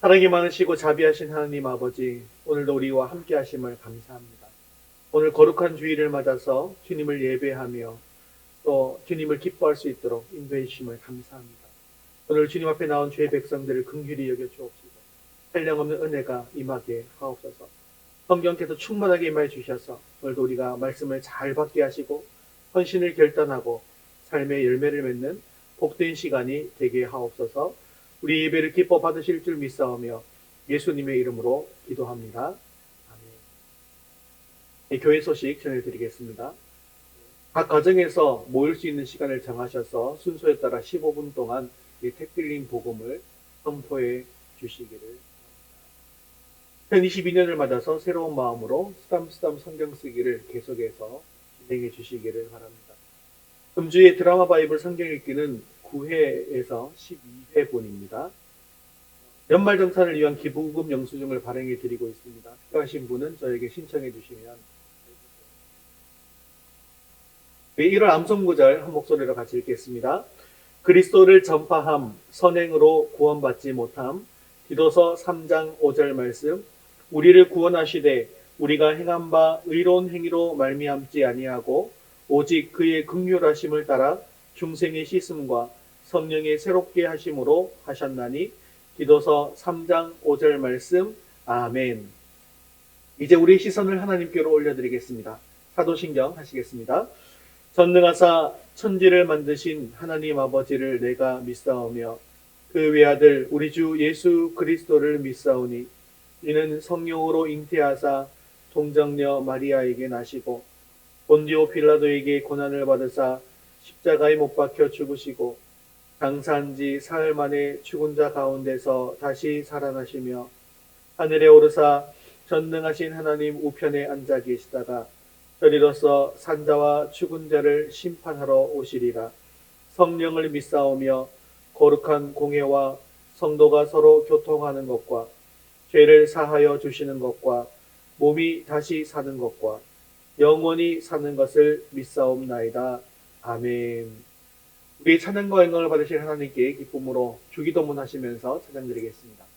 사랑이 많으시고 자비하신 하나님 아버지, 오늘도 우리와 함께 하심을 감사합니다. 오늘 거룩한 주일을 맞아서 주님을 예배하며 또 주님을 기뻐할 수 있도록 인도해 주심을 감사합니다. 오늘 주님 앞에 나온 주의 백성들을 긍휼히 여겨 주옵시고 한량없는 은혜가 임하게 하옵소서. 성경께서 충만하게 임하여 주셔서 오늘도 우리가 말씀을 잘 받게 하시고 헌신을 결단하고 삶의 열매를 맺는 복된 시간이 되게 하옵소서. 우리 예배를 기뻐 받으실 줄 믿사오며 예수님의 이름으로 기도합니다. 아멘. 네, 교회 소식 전해드리겠습니다. 각 가정에서 모일 수 있는 시간을 정하셔서 순서에 따라 15분 동안 택빌린 복음을 선포해 주시기를 바랍니다. 2022년을 맞아서 새로운 마음으로 쓰담쓰담 성경 쓰기를 계속해서 진행해 주시기를 바랍니다. 금주의 드라마 바이블 성경 읽기는 9회에서 12회분입니다. 연말정산을 위한 기부금 영수증을 발행해 드리고 있습니다. 필요하신 분은 저에게 신청해 주시면 1월 암송구절 한 목소리로 같이 읽겠습니다. 그리스도를 전파함, 선행으로 구원받지 못함. 디도서 3장 5절 말씀. 우리를 구원하시되 우리가 행한 바 의로운 행위로 말미암지 아니하고 오직 그의 긍휼하심을 따라 중생의 씻음과 성령의 새롭게 하심으로 하셨나니. 디도서 3장 5절 말씀. 아멘. 이제 우리 시선을 하나님께로 올려드리겠습니다. 사도신경 하시겠습니다. 전능하사 천지를 만드신 하나님 아버지를 내가 믿사오며 그 외아들 우리 주 예수 그리스도를 믿사오니 이는 성령으로 잉태하사 동정녀 마리아에게 나시고 본디오 빌라도에게 고난을 받으사 십자가에 못 박혀 죽으시고 장사한 지 사흘 만에 죽은 자 가운데서 다시 살아나시며 하늘에 오르사 전능하신 하나님 우편에 앉아 계시다가 저리로서 산자와 죽은 자를 심판하러 오시리라. 성령을 믿사오며 거룩한 공회와 성도가 서로 교통하는 것과 죄를 사하여 주시는 것과 몸이 다시 사는 것과 영원히 사는 것을 믿사옵나이다. 아멘. 우리 찬양과 영광을 받으실 하나님께 기쁨으로 주기도문 하시면서 찬양드리겠습니다.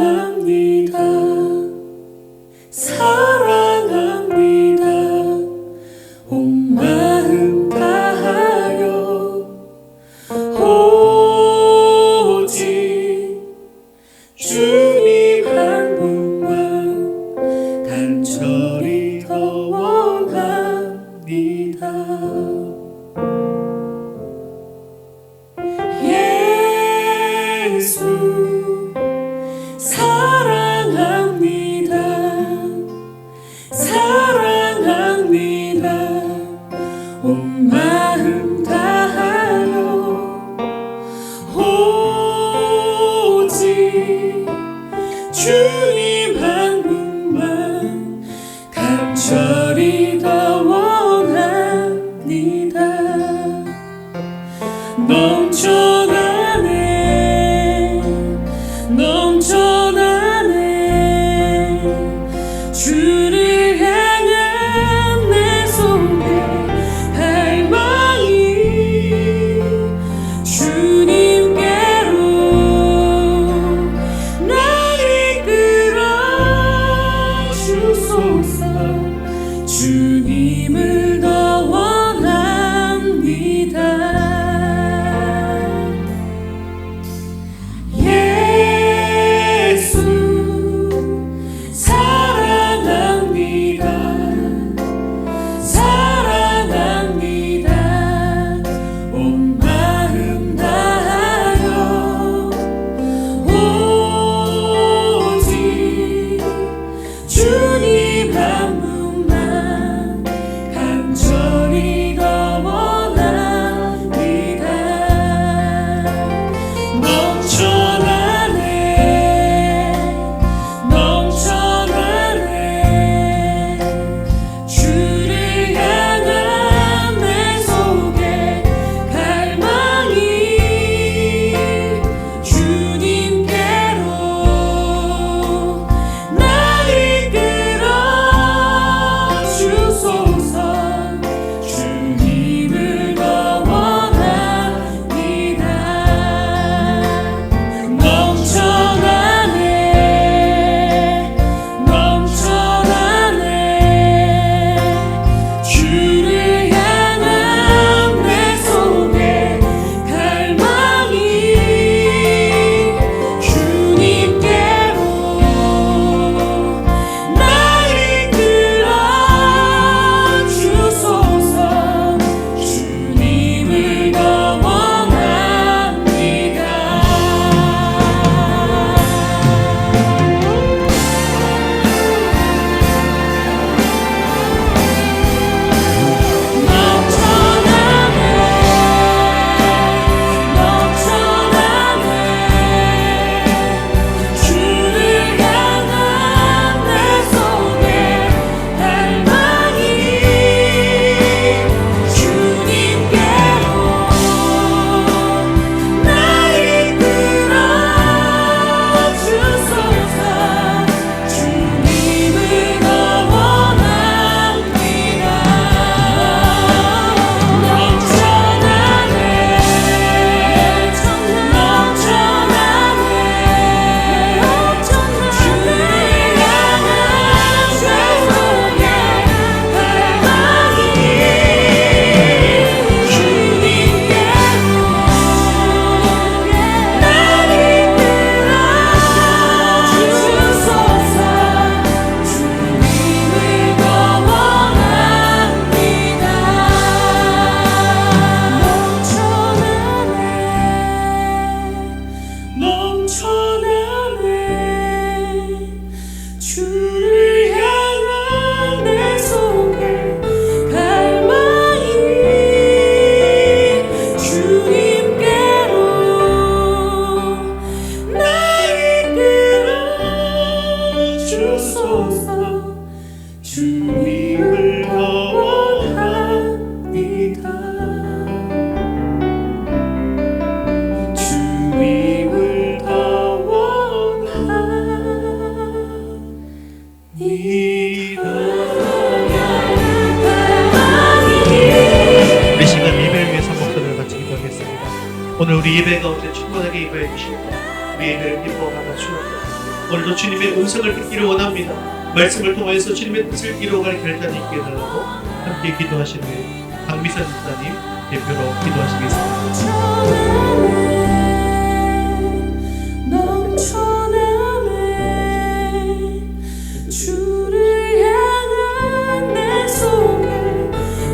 사랑합니다. 사랑합니다. 온 마음 다하여 오직 주님 한 분만 간절히 더 원합니다. 예수 사랑합니다. 사랑합니다. 온 마음 다하여 오직 주님 한 분만 간절히 더 원합니다. 넘쳐나네 넘쳐나네 주를 향한 내 속에 갈망이 주님께로 날 이끌어 주소서. 주님을 더 원합니다. 예수 사랑합니다. 사랑합니다. 온 마음 다하여 오직 주님 한 분만 간절히 더 원합니다. 넘쳐나네 주를 향한 내 속에 갈망이 주님께로 날 이끌어 주소서. 주님을 더 원합니다. 넘쳐나네 넘쳐나네 주를 향한 내 속에 갈망이 주님께로 날 이끌어 주소서. 주님을 더 원합니다. 넘쳐나네 주를 향한 내 속에 갈망이 주님께로 날 이끌어 주소서. 주님을 더 원합니다. 넘쳐나네 주를 향한 내 속에 갈망이 주님께로 날 이끌어 주소서. 주님을 더 원합니다. 주님을 더 원합니다. 우리 시간 예배를 위해서 목소리를 같이 기도하겠습니다. 오늘 우리 예배 가운데 충분하게 임하여 주시고 우리의 일을 기뻐하다 주옵소서. 오늘도 주님의 음성을 듣기를 원합니다. 말씀을 통하여서 주님의 뜻을 이루어갈 결단이 있게 해달라고 함께 기도하시는 강미선 목사님 대표로 기도하시겠습니다. 주를 향한 내 속에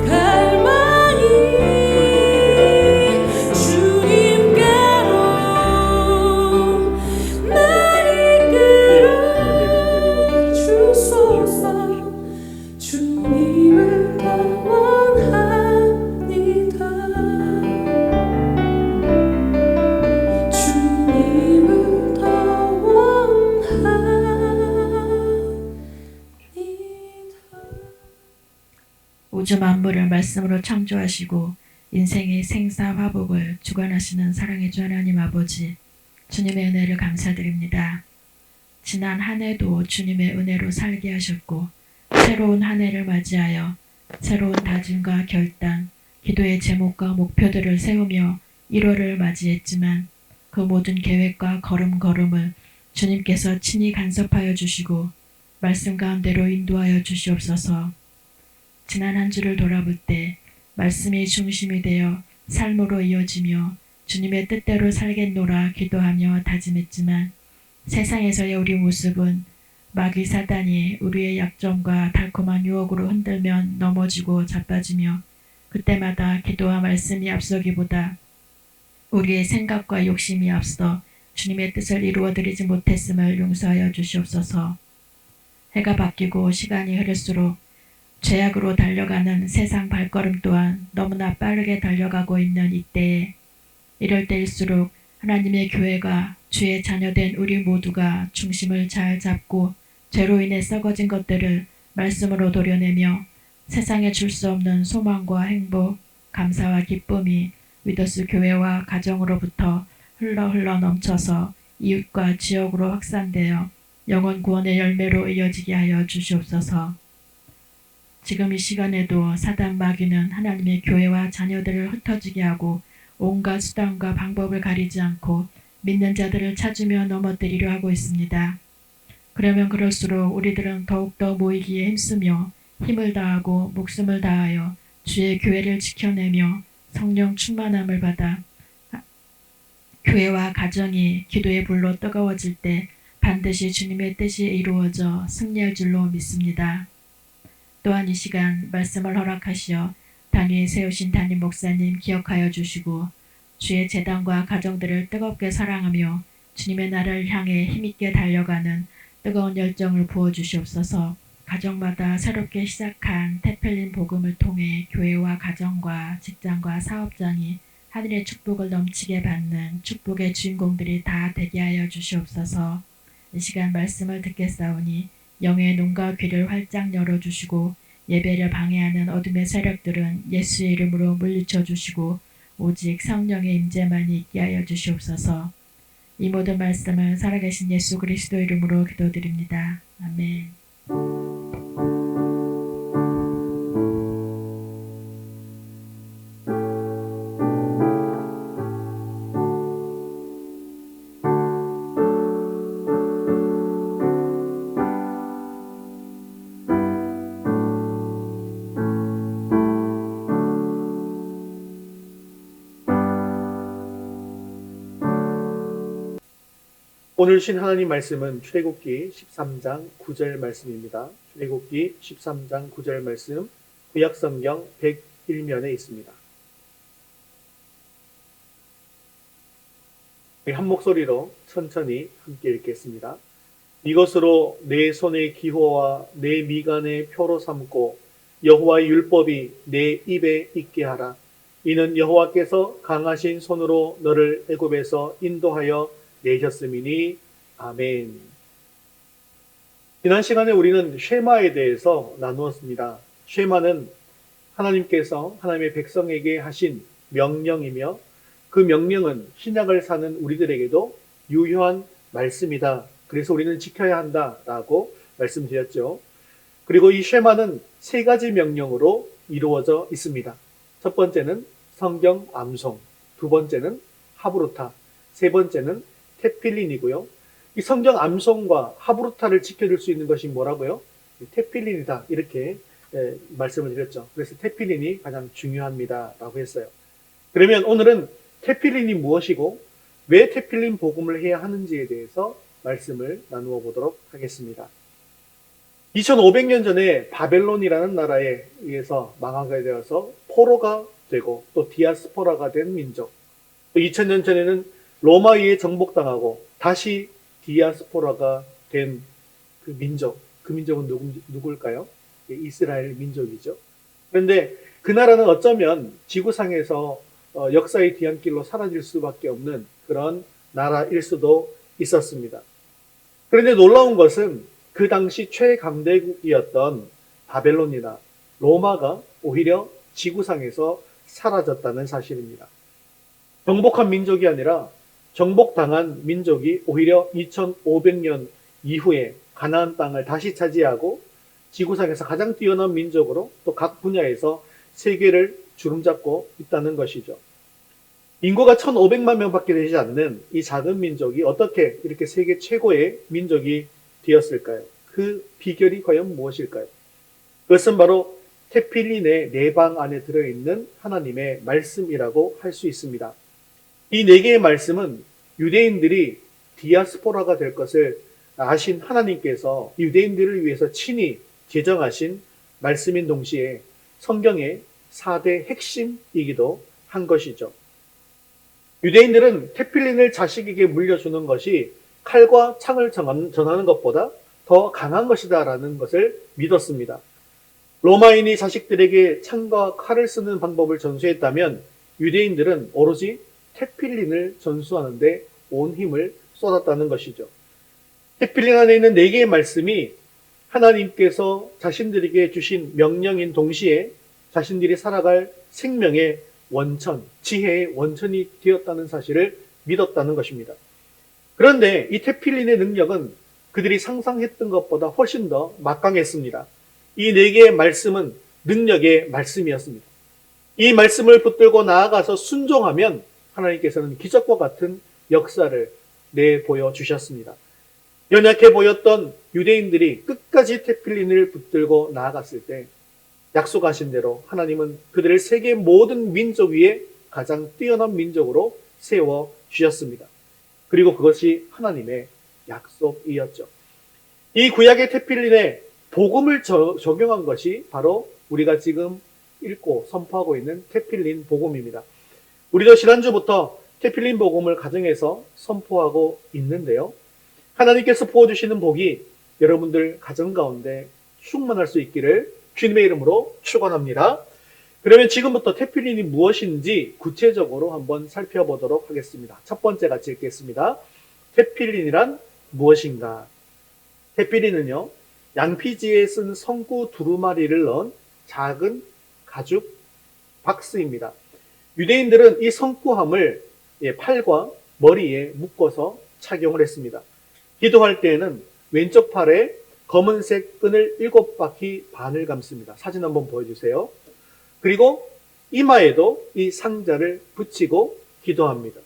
갈망이 주님께로 날 이끌어 주소서. 주님을 더 원합니다. 주님을 더 원합니다. 우주 만물을 말씀으로 창조하시고 인생의 생사화복을 주관하시는 사랑의 주 하나님 아버지, 주님의 은혜를 감사드립니다. 지난 한 해도 주님의 은혜로 살게 하셨고 새로운 한 해를 맞이하여 새로운 다짐과 결단, 기도의 제목과 목표들을 세우며 1월을 맞이했지만 그 모든 계획과 걸음걸음을 주님께서 친히 간섭하여 주시고 말씀 가운데로 인도하여 주시옵소서. 지난 한 주를 돌아볼 때 말씀이 중심이 되어 삶으로 이어지며 주님의 뜻대로 살겠노라 기도하며 다짐했지만 세상에서의 우리 모습은 마귀 사단이 우리의 약점과 달콤한 유혹으로 흔들면 넘어지고 자빠지며 그때마다 기도와 말씀이 앞서기보다 우리의 생각과 욕심이 앞서 주님의 뜻을 이루어드리지 못했음을 용서하여 주시옵소서. 해가 바뀌고 시간이 흐를수록 죄악으로 달려가는 세상 발걸음 또한 너무나 빠르게 달려가고 있는 이때에 이럴 때일수록 하나님의 교회가 주의 자녀된 우리 모두가 중심을 잘 잡고 죄로 인해 썩어진 것들을 말씀으로 도려내며 세상에 줄 수 없는 소망과 행복, 감사와 기쁨이 위더스 교회와 가정으로부터 흘러 넘쳐서 이웃과 지역으로 확산되어 영혼 구원의 열매로 이어지게 하여 주시옵소서. 지금 이 시간에도 사단 마귀는 하나님의 교회와 자녀들을 흩어지게 하고 온갖 수단과 방법을 가리지 않고 믿는 자들을 찾으며 넘어뜨리려 하고 있습니다. 그러면 그럴수록 우리들은 더욱더 모이기에 힘쓰며 힘을 다하고 목숨을 다하여 주의 교회를 지켜내며 성령 충만함을 받아 교회와 가정이 기도의 불로 뜨거워질 때 반드시 주님의 뜻이 이루어져 승리할 줄로 믿습니다. 또한 이 시간 말씀을 허락하시어 단위에 세우신 담임 목사님 기억하여 주시고 주의 재단과 가정들을 뜨겁게 사랑하며 주님의 나라를 향해 힘있게 달려가는 뜨거운 열정을 부어주시옵소서. 가정마다 새롭게 시작한 테펠린 복음을 통해 교회와 가정과 직장과 사업장이 하늘의 축복을 넘치게 받는 축복의 주인공들이 다 되게 하여 주시옵소서. 이 시간 말씀을 듣겠사오니 영의 눈과 귀를 활짝 열어주시고 예배를 방해하는 어둠의 세력들은 예수의 이름으로 물리쳐 주시고 오직 성령의 임재만이 있게 하여 주시옵소서. 이 모든 말씀을 살아계신 예수 그리스도 이름으로 기도드립니다. 아멘. 오늘 신 하나님 말씀은 출애굽기 13장 9절 말씀입니다. 출애굽기 13장 9절 말씀 구약성경 101면에 있습니다. 한 목소리로 천천히 함께 읽겠습니다. 이것으로 내 손의 기호와 내 미간의 표로 삼고 여호와의 율법이 내 입에 있게 하라. 이는 여호와께서 강하신 손으로 너를 애굽에서 인도하여 내셨음이니. 아멘. 지난 시간에 우리는 쉐마에 대해서 나누었습니다. 쉐마는 하나님께서 하나님의 백성에게 하신 명령이며 그 명령은 신약을 사는 우리들에게도 유효한 말씀이다. 그래서 우리는 지켜야 한다라고 말씀드렸죠. 그리고 이 쉐마는 세 가지 명령으로 이루어져 있습니다. 첫 번째는 성경 암송, 두 번째는 하브루타, 세 번째는 테필린이고요. 이 성경 암송과 하브루타를 지켜줄 수 있는 것이 뭐라고요? 테필린이다. 이렇게 말씀을 드렸죠. 그래서 테필린이 가장 중요합니다. 라고 했어요. 그러면 오늘은 테필린이 무엇이고 왜 테필린 복음을 해야 하는지에 대해서 말씀을 나누어 보도록 하겠습니다. 2500년 전에 바벨론이라는 나라에 의해서 망하게 되어서 포로가 되고 또 디아스포라가 된 민족, 또 2000년 전에는 로마에 의해 정복당하고 다시 디아스포라가 된 그 민족, 그 민족은 누굴까요? 이스라엘 민족이죠. 그런데 그 나라는 어쩌면 지구상에서 역사의 뒤안길로 사라질 수밖에 없는 그런 나라일 수도 있었습니다. 그런데 놀라운 것은 그 당시 최강대국이었던 바벨론이나 로마가 오히려 지구상에서 사라졌다는 사실입니다. 정복한 민족이 아니라 정복당한 민족이 오히려 2500년 이후에 가나안 땅을 다시 차지하고 지구상에서 가장 뛰어난 민족으로 또 각 분야에서 세계를 주름잡고 있다는 것이죠. 인구가 1500만 명밖에 되지 않는 이 작은 민족이 어떻게 이렇게 세계 최고의 민족이 되었을까요? 그 비결이 과연 무엇일까요? 그것은 바로 테필린의 4방 안에 들어있는 하나님의 말씀이라고 할 수 있습니다. 이 4개의 말씀은 유대인들이 디아스포라가 될 것을 아신 하나님께서 유대인들을 위해서 친히 제정하신 말씀인 동시에 성경의 4대 핵심이기도 한 것이죠. 유대인들은 테필린을 자식에게 물려주는 것이 칼과 창을 전하는 것보다 더 강한 것이다 라는 것을 믿었습니다. 로마인이 자식들에게 창과 칼을 쓰는 방법을 전수했다면 유대인들은 오로지 테필린을 전수하는데 온 힘을 쏟았다는 것이죠. 테필린 안에 있는 4개의 말씀이 하나님께서 자신들에게 주신 명령인 동시에 자신들이 살아갈 생명의 원천, 지혜의 원천이 되었다는 사실을 믿었다는 것입니다. 그런데 이 테필린의 능력은 그들이 상상했던 것보다 훨씬 더 막강했습니다. 이 4개의 말씀은 능력의 말씀이었습니다. 이 말씀을 붙들고 나아가서 순종하면 하나님께서는 기적과 같은 역사를 내보여 주셨습니다. 연약해 보였던 유대인들이 끝까지 테필린을 붙들고 나아갔을 때 약속하신 대로 하나님은 그들을 세계 모든 민족 위에 가장 뛰어난 민족으로 세워 주셨습니다. 그리고 그것이 하나님의 약속이었죠. 이 구약의 테필린에 복음을 적용한 것이 바로 우리가 지금 읽고 선포하고 있는 테필린 복음입니다. 우리도 지난주부터 테필린 복음을 가정에서 선포하고 있는데요. 하나님께서 부어주시는 복이 여러분들 가정 가운데 충만할 수 있기를 주님의 이름으로 축원합니다. 그러면 지금부터 테필린이 무엇인지 구체적으로 한번 살펴보도록 하겠습니다. 첫 번째 같이 읽겠습니다. 테필린이란 무엇인가? 테필린은요, 양피지에 쓴 성구 두루마리를 넣은 작은 가죽 박스입니다. 유대인들은 이 성구함을 팔과 머리에 묶어서 착용을 했습니다. 기도할 때에는 왼쪽 팔에 검은색 끈을 7바퀴 반을 감습니다. 사진 한번 보여주세요. 그리고 이마에도 이 상자를 붙이고 기도합니다.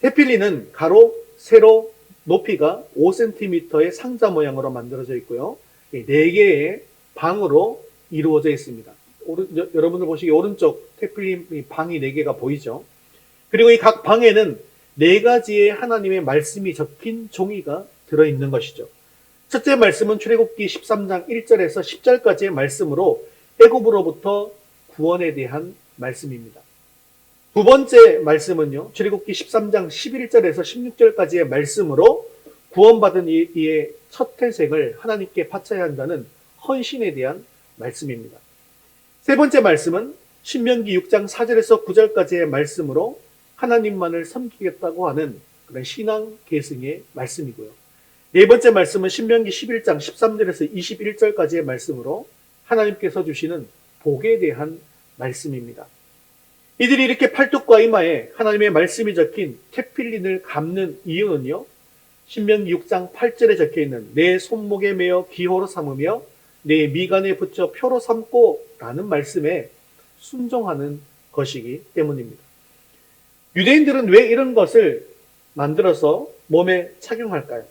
테필린은 가로, 세로, 높이가 5cm의 상자 모양으로 만들어져 있고요. 4개의 방으로 이루어져 있습니다. 여러분들 보시기에 오른쪽 테필린 방이 4개가 보이죠? 그리고 이 각 방에는 4가지의 하나님의 말씀이 적힌 종이가 들어있는 것이죠. 첫째 말씀은 출애굽기 13장 1절에서 10절까지의 말씀으로 애굽으로부터 구원에 대한 말씀입니다. 두 번째 말씀은요, 출애굽기 13장 11절에서 16절까지의 말씀으로 구원받은 이의 첫 태생을 하나님께 바쳐야 한다는 헌신에 대한 말씀입니다. 세 번째 말씀은 신명기 6장 4절에서 9절까지의 말씀으로 하나님만을 섬기겠다고 하는 그런 신앙 계승의 말씀이고요. 네 번째 말씀은 신명기 11장 13절에서 21절까지의 말씀으로 하나님께서 주시는 복에 대한 말씀입니다. 이들이 이렇게 팔뚝과 이마에 하나님의 말씀이 적힌 테필린을 감는 이유는요, 신명기 6장 8절에 적혀있는 내 손목에 매어 기호로 삼으며 내 미간에 붙여 표로 삼고 라는 말씀에 순종하는 것이기 때문입니다. 유대인들은 왜 이런 것을 만들어서 몸에 착용할까요?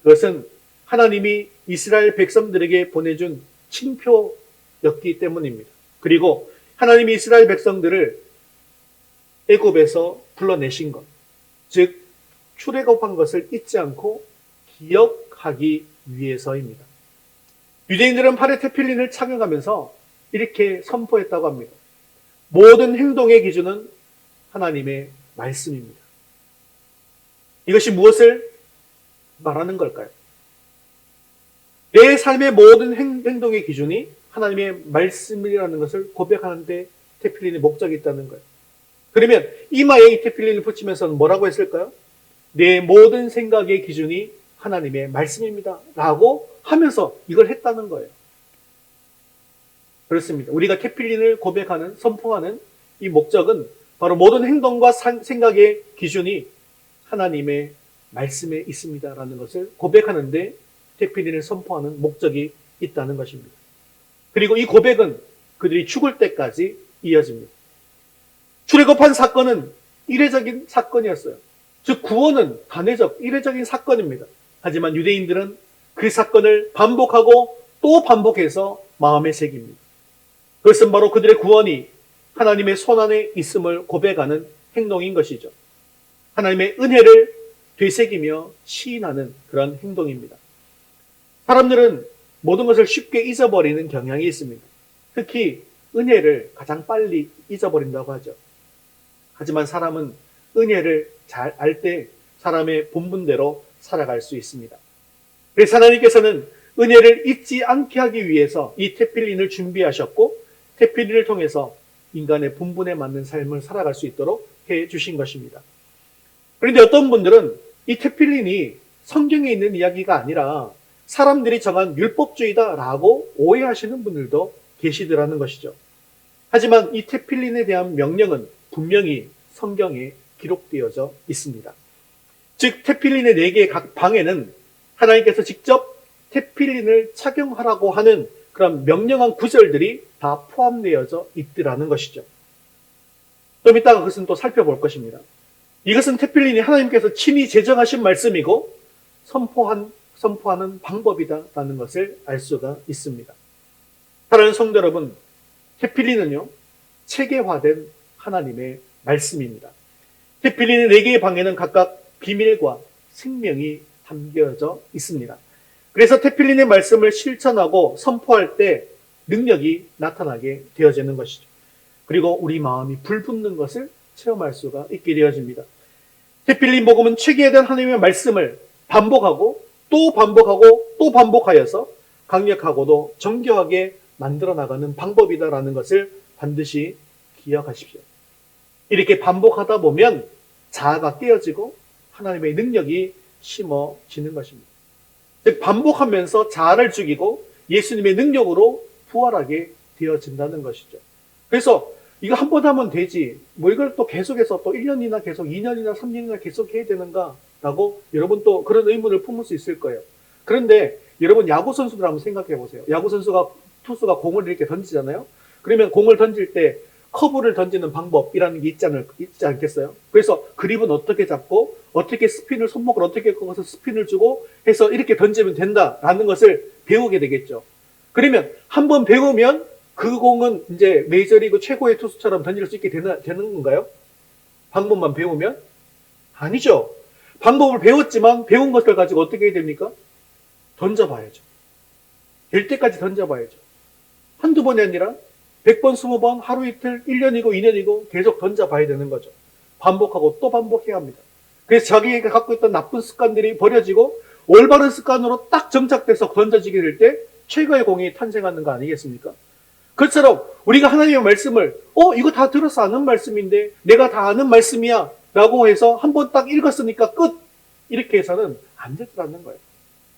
그것은 하나님이 이스라엘 백성들에게 보내준 징표였기 때문입니다. 그리고 하나님이 이스라엘 백성들을 애굽에서 불러내신 것, 즉 출애굽한 것을 잊지 않고 기억하기 위해서입니다. 유대인들은 팔에 테필린을 착용하면서 이렇게 선포했다고 합니다. 모든 행동의 기준은 하나님의 말씀입니다. 이것이 무엇을 말하는 걸까요? 내 삶의 모든 행동의 기준이 하나님의 말씀이라는 것을 고백하는 데 테필린의 목적이 있다는 거예요. 그러면 이마에 이 테필린을 붙이면서 뭐라고 했을까요? 내 모든 생각의 기준이 하나님의 말씀입니다 라고 하면서 이걸 했다는 거예요. 그렇습니다. 우리가 테필린을 고백하는, 선포하는 이 목적은 바로 모든 행동과 생각의 기준이 하나님의 말씀에 있습니다 라는 것을 고백하는데 테필린을 선포하는 목적이 있다는 것입니다. 그리고 이 고백은 그들이 죽을 때까지 이어집니다. 출애굽한 사건은 이례적인 사건이었어요. 즉 구원은 단회적, 이례적인 사건입니다. 하지만 유대인들은 그 사건을 반복하고 또 반복해서 마음에 새깁니다. 그것은 바로 그들의 구원이 하나님의 손안에 있음을 고백하는 행동인 것이죠. 하나님의 은혜를 되새기며 시인하는 그런 행동입니다. 사람들은 모든 것을 쉽게 잊어버리는 경향이 있습니다. 특히 은혜를 가장 빨리 잊어버린다고 하죠. 하지만 사람은 은혜를 잘 알 때 사람의 본분대로 살아갈 수 있습니다. 그래서 하나님께서는 은혜를 잊지 않게 하기 위해서 이 테필린을 준비하셨고 테필린을 통해서 인간의 본분에 맞는 삶을 살아갈 수 있도록 해 주신 것입니다. 그런데 어떤 분들은 이 테필린이 성경에 있는 이야기가 아니라 사람들이 정한 율법주의다라고 오해하시는 분들도 계시더라는 것이죠. 하지만 이 테필린에 대한 명령은 분명히 성경에 기록되어져 있습니다. 즉 테필린의 4개의 각 방에는 하나님께서 직접 테필린을 착용하라고 하는 그런 명령한 구절들이 다 포함되어져 있더라는 것이죠. 좀 이따가 그것은 또 살펴볼 것입니다. 이것은 테필린이 하나님께서 친히 제정하신 말씀이고 선포하는 방법이다라는 것을 알 수가 있습니다. 사랑하는 성도 여러분, 테필린은요 체계화된 하나님의 말씀입니다. 테필린의 4개의 방에는 각각 비밀과 생명이 담겨져 있습니다. 그래서 테필린의 말씀을 실천하고 선포할 때 능력이 나타나게 되어지는 것이죠. 그리고 우리 마음이 불붙는 것을 체험할 수가 있게 되어집니다. 테필린 복음은 체계화된 하나님의 말씀을 반복하고 또 반복하고 또 반복하여서 강력하고도 정교하게 만들어 나가는 방법이다라는 것을 반드시 기억하십시오. 이렇게 반복하다 보면 자아가 깨어지고 하나님의 능력이 심어지는 것입니다. 즉 반복하면서 자아를 죽이고 예수님의 능력으로 부활하게 되어진다는 것이죠. 그래서 이거 한 번 하면 되지 뭐 이걸 또 계속해서 또 1년이나 계속 2년이나 3년이나 계속 해야 되는가 라고 여러분 또 그런 의문을 품을 수 있을 거예요. 그런데 여러분 야구 선수들 한번 생각해 보세요. 야구 선수가 투수가 공을 이렇게 던지잖아요. 그러면 공을 던질 때 커브를 던지는 방법이라는 게 있지 않겠어요? 그래서 그립은 어떻게 잡고 어떻게 스핀을 손목을 어떻게 꺾어서 스핀을 주고 해서 이렇게 던지면 된다라는 것을 배우게 되겠죠. 그러면 한번 배우면 그 공은 이제 메이저리그 최고의 투수처럼 던질 수 있게 되는 건가요? 방법만 배우면? 아니죠. 방법을 배웠지만 배운 것을 가지고 어떻게 해야 됩니까? 던져봐야죠. 될 때까지 던져봐야죠. 한두 번이 아니라 100번, 20번, 하루 이틀, 1년이고 2년이고 계속 던져봐야 되는 거죠. 반복하고 또 반복해야 합니다. 그래서 자기가 갖고 있던 나쁜 습관들이 버려지고 올바른 습관으로 딱 정착돼서 던져지게 될 때 최고의 공이 탄생하는 거 아니겠습니까? 그처럼 우리가 하나님의 말씀을 이거 다 들어서 아는 말씀인데 내가 다 아는 말씀이야 라고 해서 한번 딱 읽었으니까 끝! 이렇게 해서는 안 되더라는 거예요.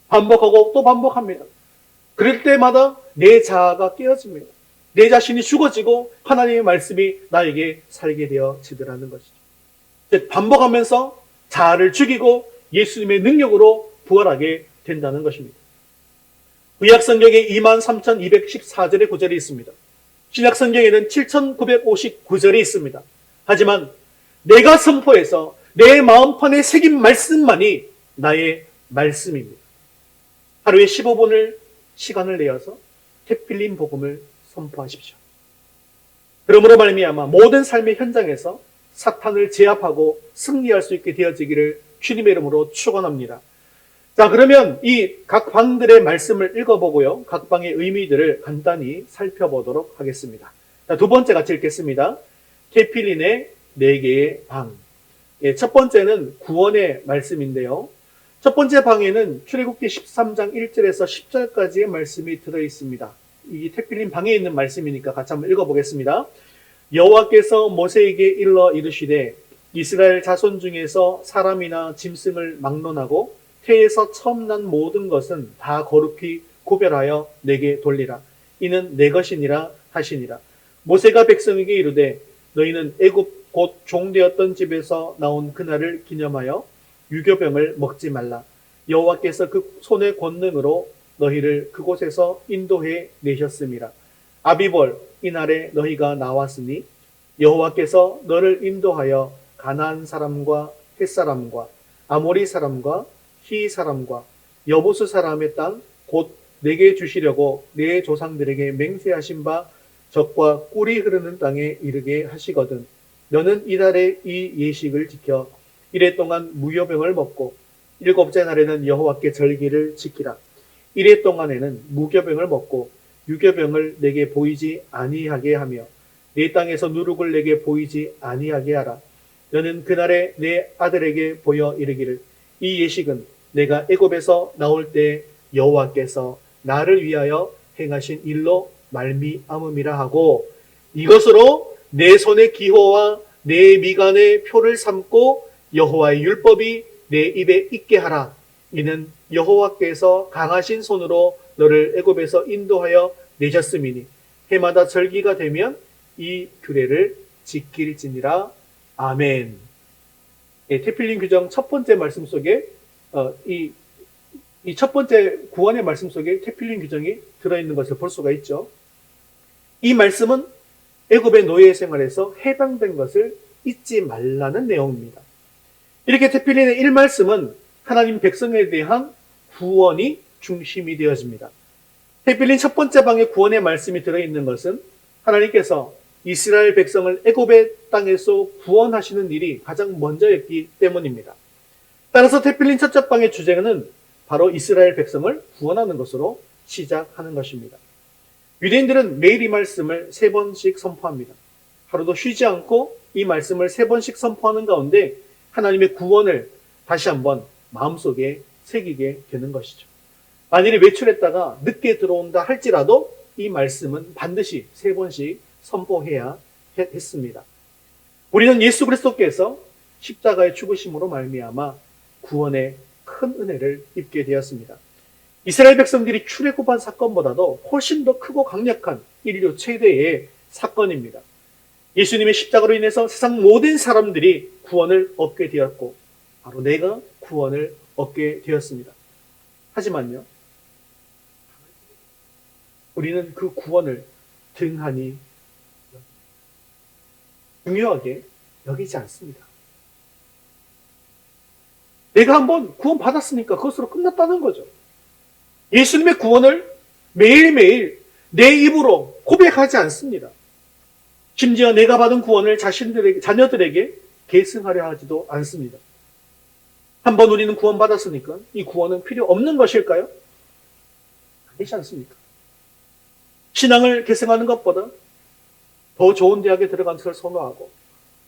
반복하고 또 반복합니다. 그럴 때마다 내 자아가 깨어집니다. 내 자신이 죽어지고 하나님의 말씀이 나에게 살게 되어지더라는 것이죠. 즉 반복하면서 자아를 죽이고 예수님의 능력으로 부활하게 된다는 것입니다. 구약성경에 23,214절의 구절이 있습니다. 신약성경에는 7,959절이 있습니다. 하지만 내가 선포해서 내 마음판에 새긴 말씀만이 나의 말씀입니다. 하루에 15분을 시간을 내어서 태필린 복음을 선포하십시오. 그러므로 말미암아 모든 삶의 현장에서 사탄을 제압하고 승리할 수 있게 되어지기를 주님의 이름으로 축원합니다. 자, 그러면 이 각 방들의 말씀을 읽어보고요, 각 방의 의미들을 간단히 살펴보도록 하겠습니다. 자, 두 번째 같이 읽겠습니다. 태필린의 4개의 방. 예, 첫 번째는 구원의 말씀인데요. 첫 번째 방에는 출애굽기 13장 1절에서 10절까지의 말씀이 들어있습니다. 이 태필린 방에 있는 말씀이니까 같이 한번 읽어보겠습니다. 여호와께서 모세에게 일러 이르시되 이스라엘 자손 중에서 사람이나 짐승을 막론하고 태에서 처음 난 모든 것은 다 거룩히 구별하여 내게 돌리라. 이는 내 것이니라 하시니라. 모세가 백성에게 이르되 너희는 애굽 곧 종되었던 집에서 나온 그날을 기념하여 유교병을 먹지 말라. 여호와께서 그 손의 권능으로 너희를 그곳에서 인도해 내셨음이라. 아비볼 이날에 너희가 나왔으니 여호와께서 너를 인도하여 가나안 사람과 헷 사람과 아모리 사람과 히 사람과 여부수 사람의 땅 곧 내게 주시려고 내 조상들에게 맹세하신 바 적과 꿀이 흐르는 땅에 이르게 하시거든. 너는 이달에 이 예식을 지켜 이래 동안 무교병을 먹고 일곱째 날에는 여호와께 절기를 지키라. 이래 동안에는 무교병을 먹고 유교병을 내게 보이지 아니하게 하며 내 땅에서 누룩을 내게 보이지 아니하게 하라. 너는 그날에 내 아들에게 보여 이르기를 이 예식은 내가 애굽에서 나올 때 여호와께서 나를 위하여 행하신 일로 말미암음이라 하고 이것으로 내 손의 기호와 내 미간의 표를 삼고 여호와의 율법이 내 입에 있게 하라. 이는 여호와께서 강하신 손으로 너를 애굽에서 인도하여 내셨음이니 해마다 절기가 되면 이 규례를 지킬지니라. 아멘. 예, 태필린 규정 첫 번째 말씀 속에 이 첫 번째 구원의 말씀 속에 태필린 규정이 들어있는 것을 볼 수가 있죠. 이 말씀은 애굽의 노예 생활에서 해방된 것을 잊지 말라는 내용입니다. 이렇게 태필린의 1말씀은 하나님 백성에 대한 구원이 중심이 되어집니다. 태필린 첫 번째 방에 구원의 말씀이 들어있는 것은 하나님께서 이스라엘 백성을 애굽의 땅에서 구원하시는 일이 가장 먼저였기 때문입니다. 따라서 태필린 첫째 방의 주제는 바로 이스라엘 백성을 구원하는 것으로 시작하는 것입니다. 유대인들은 매일 이 말씀을 3번씩 선포합니다. 하루도 쉬지 않고 이 말씀을 3번씩 선포하는 가운데 하나님의 구원을 다시 한번 마음속에 새기게 되는 것이죠. 만일에 외출했다가 늦게 들어온다 할지라도 이 말씀은 반드시 3번씩 선포해야 했습니다. 우리는 예수 그리스도께서 십자가의 죽으심으로 말미암아 구원의 큰 은혜를 입게 되었습니다. 이스라엘 백성들이 출애굽한 사건보다도 훨씬 더 크고 강력한 인류 최대의 사건입니다. 예수님의 십자가로 인해서 세상 모든 사람들이 구원을 얻게 되었고 바로 내가 구원을 얻게 되었습니다. 하지만요, 우리는 그 구원을 등한히 중요하게 여기지 않습니다. 내가 한번 구원 받았으니까 그것으로 끝났다는 거죠. 예수님의 구원을 매일매일 내 입으로 고백하지 않습니다. 심지어 내가 받은 구원을 자녀들에게 계승하려 하지도 않습니다. 한번 우리는 구원받았으니까 이 구원은 필요 없는 것일까요? 아니지 않습니까? 신앙을 계승하는 것보다 더 좋은 대학에 들어가는 것을 선호하고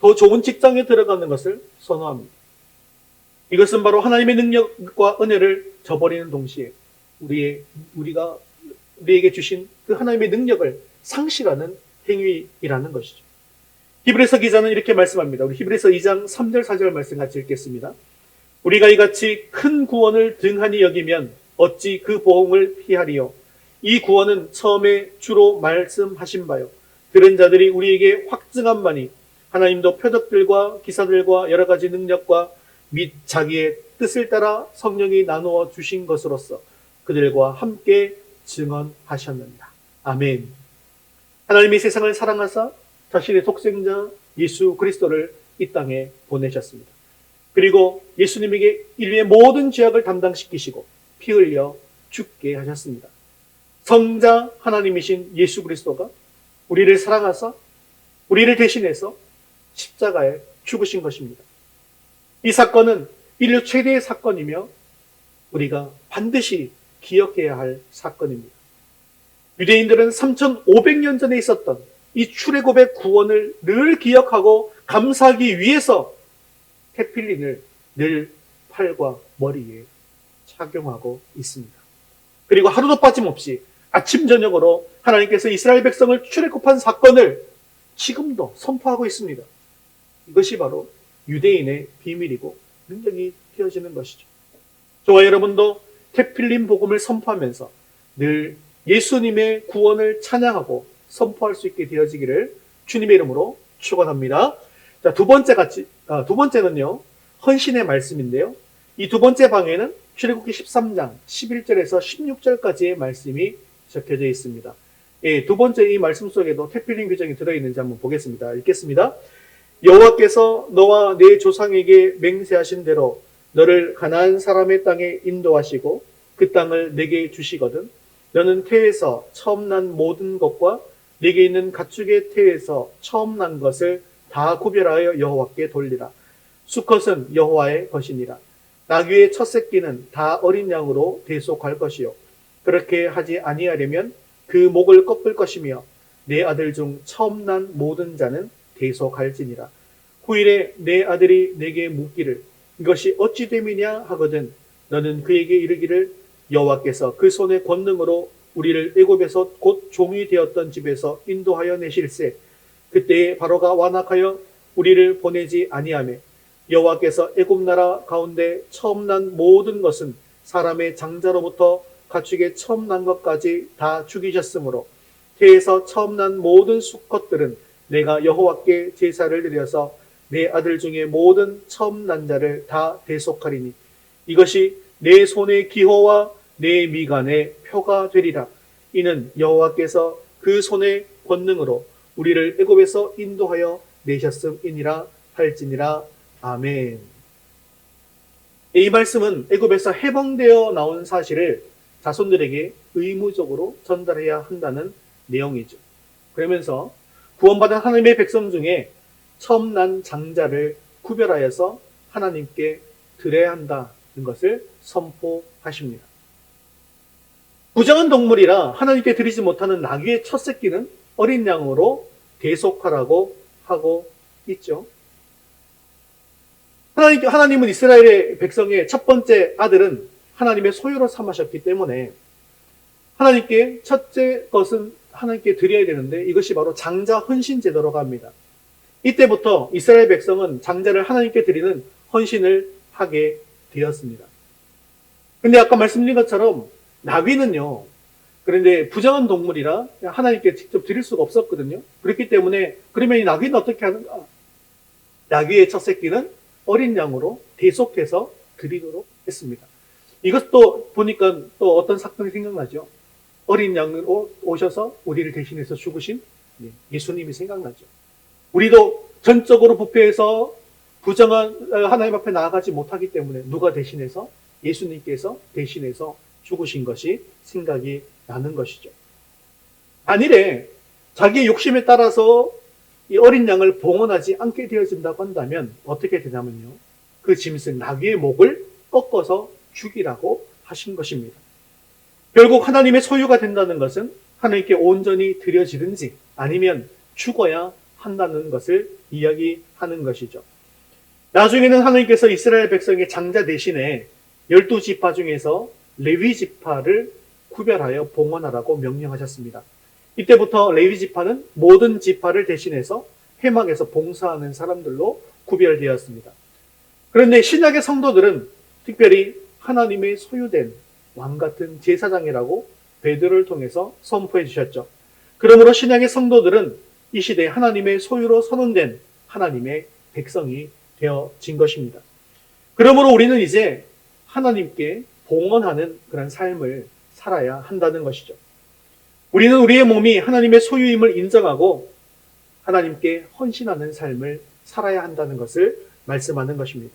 더 좋은 직장에 들어가는 것을 선호합니다. 이것은 바로 하나님의 능력과 은혜를 저버리는 동시에 우리가 우리에게 주신 그 하나님의 능력을 상실하는 행위이라는 것이죠. 히브리서 기자는 이렇게 말씀합니다. 우리 히브리서 2장 3절 4절 말씀 같이 읽겠습니다. 우리가 이같이 큰 구원을 등한히 여기면 어찌 그 보응을 피하리요. 이 구원은 처음에 주로 말씀하신 바요. 들은 자들이 우리에게 확증한 바니 하나님도 표적들과 기사들과 여러 가지 능력과 및 자기의 뜻을 따라 성령이 나누어 주신 것으로서 그들과 함께 증언하셨느니라. 아멘. 하나님이 세상을 사랑하사 자신의 독생자 예수 그리스도를 이 땅에 보내셨습니다. 그리고 예수님에게 인류의 모든 죄악을 담당시키시고 피 흘려 죽게 하셨습니다. 성자 하나님이신 예수 그리스도가 우리를 사랑하사 우리를 대신해서 십자가에 죽으신 것입니다. 이 사건은 인류 최대의 사건이며 우리가 반드시 기억해야 할 사건입니다. 유대인들은 3,500년 전에 있었던 이 출애굽의 구원을 늘 기억하고 감사하기 위해서 테필린을 늘 팔과 머리에 착용하고 있습니다. 그리고 하루도 빠짐없이 아침 저녁으로 하나님께서 이스라엘 백성을 출애굽한 사건을 지금도 선포하고 있습니다. 이것이 바로 유대인의 비밀이고 능력이 되어지는 것이죠. 저와 여러분도 테필린 복음을 선포하면서 늘 예수님의 구원을 찬양하고 선포할 수 있게 되어지기를 주님의 이름으로 축원합니다. 자, 두 번째는요, 헌신의 말씀인데요. 이 두 번째 방에는 출애굽기 13장 11절에서 16절까지의 말씀이 적혀져 있습니다. 예, 두 번째 이 말씀 속에도 테필린 규정이 들어있는지 한번 보겠습니다. 읽겠습니다. 여호와께서 너와 내 조상에게 맹세하신 대로 너를 가나안 사람의 땅에 인도하시고 그 땅을 내게 주시거든 너는 태에서 처음 난 모든 것과 내게 있는 가축의 태에서 처음 난 것을 다 구별하여 여호와께 돌리라. 수컷은 여호와의 것이니라. 나귀의 첫 새끼는 다 어린 양으로 대속할 것이요 그렇게 하지 아니하려면 그 목을 꺾을 것이며 내 아들 중 처음 난 모든 자는 대속할지니라. 후일에 내 아들이 내게 묻기를 이것이 어찌 됨이냐 하거든 너는 그에게 이르기를 여호와께서 그 손의 권능으로 우리를 애굽에서 곧 종이 되었던 집에서 인도하여 내실세 그때에 바로가 완악하여 우리를 보내지 아니하매 여호와께서 애굽 나라 가운데 처음 난 모든 것은 사람의 장자로부터 가축의 처음 난 것까지 다 죽이셨으므로 태에서 처음 난 모든 수컷들은 내가 여호와께 제사를 드려서 내 아들 중에 모든 처음 난 자를 다 대속하리니 이것이 내 손의 기호와 내 미간의 표가 되리라. 이는 여호와께서 그 손의 권능으로 우리를 애굽에서 인도하여 내셨음이니라 할지니라. 아멘. 이 말씀은 애굽에서 해방되어 나온 사실을 자손들에게 의무적으로 전달해야 한다는 내용이죠. 그러면서 구원받은 하나님의 백성 중에 처음 난 장자를 구별하여서 하나님께 드려야 한다는 것을 선포하십니다. 부정한 동물이라 하나님께 드리지 못하는 나귀의 첫 새끼는 어린 양으로 대속하라고 하고 있죠. 하나님은 이스라엘의 백성의 첫 번째 아들은 하나님의 소유로 삼으셨기 때문에 하나님께 첫째 것은 하나님께 드려야 되는데 이것이 바로 장자 헌신 제도로 갑니다. 이때부터 이스라엘 백성은 장자를 하나님께 드리는 헌신을 하게 되었습니다. 근데 아까 말씀드린 것처럼 나귀는요, 그런데 부정한 동물이라 하나님께 직접 드릴 수가 없었거든요. 그렇기 때문에 그러면 이 나귀는 어떻게 하는가? 나귀의 첫 새끼는 어린 양으로 대속해서 드리도록 했습니다. 이것도 보니까 또 어떤 사건이 생각나죠. 어린 양으로 오셔서 우리를 대신해서 죽으신 예수님이 생각나죠. 우리도 전적으로 부패해서 부정한 하나님 앞에 나아가지 못하기 때문에 누가 대신해서 예수님께서 대신해서 죽으신 것이 생각이 나는 것이죠. 만일에 자기의 욕심에 따라서 이 어린 양을 봉헌하지 않게 되어진다고 한다면 어떻게 되냐면요. 그 짐승 나귀의 목을 꺾어서 죽이라고 하신 것입니다. 결국 하나님의 소유가 된다는 것은 하나님께 온전히 드려지든지 아니면 죽어야 한다는 것을 이야기하는 것이죠. 나중에는 하나님께서 이스라엘 백성의 장자 대신에 12지파 중에서 레위지파를 구별하여 봉헌하라고 명령하셨습니다. 이때부터 레위지파는 모든 지파를 대신해서 회막에서 봉사하는 사람들로 구별되었습니다. 그런데 신약의 성도들은 특별히 하나님의 소유된 왕같은 제사장이라고 베드로를 통해서 선포해 주셨죠. 그러므로 신약의 성도들은 이 시대에 하나님의 소유로 선언된 하나님의 백성이 되어진 것입니다. 그러므로 우리는 이제 하나님께 봉헌하는 그런 삶을 살아야 한다는 것이죠. 우리는 우리의 몸이 하나님의 소유임을 인정하고 하나님께 헌신하는 삶을 살아야 한다는 것을 말씀하는 것입니다.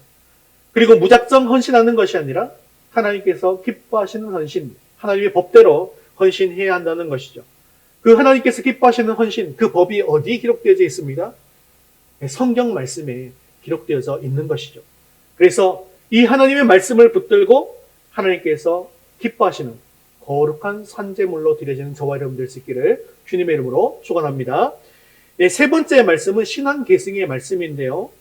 그리고 무작정 헌신하는 것이 아니라 하나님께서 기뻐하시는 헌신, 하나님의 법대로 헌신해야 한다는 것이죠. 그 하나님께서 기뻐하시는 헌신, 그 법이 어디에 기록되어져 있습니다? 성경 말씀에 기록되어져 있는 것이죠. 그래서 이 하나님의 말씀을 붙들고 하나님께서 기뻐하시는 거룩한 산제물로 드려지는 저와 여러분 될 수 있기를 주님의 이름으로 축원합니다. 세 번째 말씀은 신앙 계승의 말씀인데요.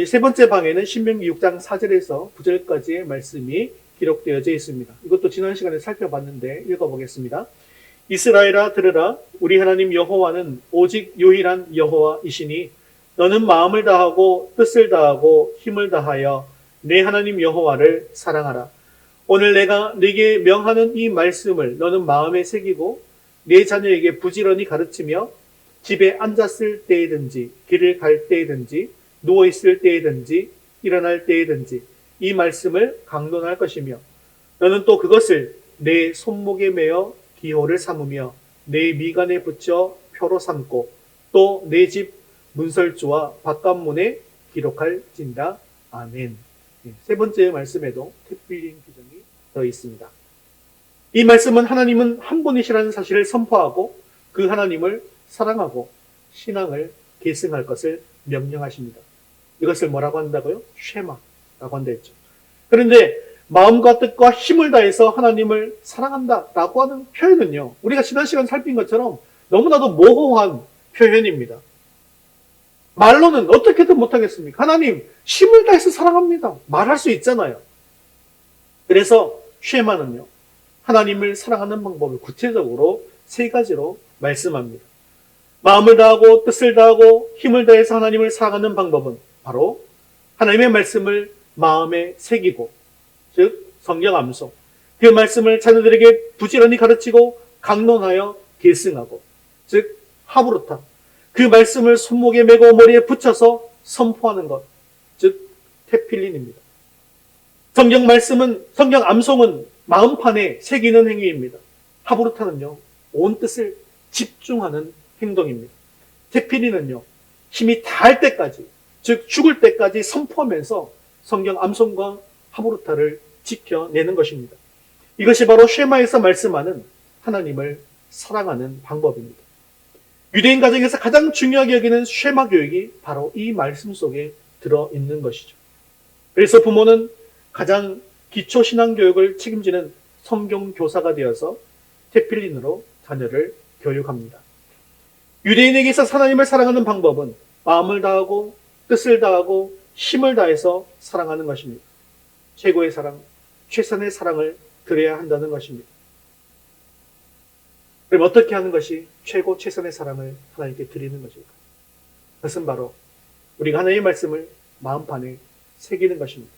세 번째 방에는 신명기 6장 4절에서 9절까지의 말씀이 기록되어져 있습니다. 이것도 지난 시간에 살펴봤는데 읽어보겠습니다. 이스라엘아 들으라, 우리 하나님 여호와는 오직 유일한 여호와이시니 너는 마음을 다하고 뜻을 다하고 힘을 다하여 내 하나님 여호와를 사랑하라. 오늘 내가 네게 명하는 이 말씀을 너는 마음에 새기고 내 자녀에게 부지런히 가르치며 집에 앉았을 때이든지 길을 갈 때이든지 누워있을 때이든지 일어날 때이든지 이 말씀을 강론할 것이며 너는 또 그것을 내 손목에 매어 기호를 삼으며 내 미간에 붙여 표로 삼고 또 내 집 문설주와 바깥문에 기록할진다. 아멘. 세 번째 말씀에도 택빌린 규정이 더 있습니다. 이 말씀은 하나님은 한 분이시라는 사실을 선포하고 그 하나님을 사랑하고 신앙을 계승할 것을 명령하십니다. 이것을 뭐라고 한다고요? 쉐마라고 한다 했죠. 그런데 마음과 뜻과 힘을 다해서 하나님을 사랑한다라고 하는 표현은요, 우리가 지난 시간 살핀 것처럼 너무나도 모호한 표현입니다. 말로는 어떻게든 못하겠습니까? 하나님 힘을 다해서 사랑합니다. 말할 수 있잖아요. 그래서 쉐마는요, 하나님을 사랑하는 방법을 구체적으로 세 가지로 말씀합니다. 마음을 다하고 뜻을 다하고 힘을 다해서 하나님을 사랑하는 방법은 바로 하나님의 말씀을 마음에 새기고, 즉 성경 암송, 그 말씀을 자녀들에게 부지런히 가르치고 강론하여 계승하고, 즉 하브루타, 그 말씀을 손목에 메고 머리에 붙여서 선포하는 것, 즉 테필린입니다. 성경 말씀은, 성경 암송은 마음판에 새기는 행위입니다. 하브루타는요, 온 뜻을 집중하는 행동입니다. 테필린은요, 힘이 다할 때까지, 즉 죽을 때까지 선포하면서 성경 암송과 하브루타를 지켜내는 것입니다. 이것이 바로 쉐마에서 말씀하는 하나님을 사랑하는 방법입니다. 유대인 가정에서 가장 중요하게 여기는 쉐마 교육이 바로 이 말씀 속에 들어있는 것이죠. 그래서 부모는 가장 기초 신앙 교육을 책임지는 성경 교사가 되어서 테필린으로 자녀를 교육합니다. 유대인에게 있어 하나님을 사랑하는 방법은 마음을 다하고 뜻을 다하고 힘을 다해서 사랑하는 것입니다. 최고의 사랑, 최선의 사랑을 드려야 한다는 것입니다. 그럼 어떻게 하는 것이 최고 최선의 사랑을 하나님께 드리는 것일까? 그것은 바로 우리가 하나님의 말씀을 마음판에 새기는 것입니다.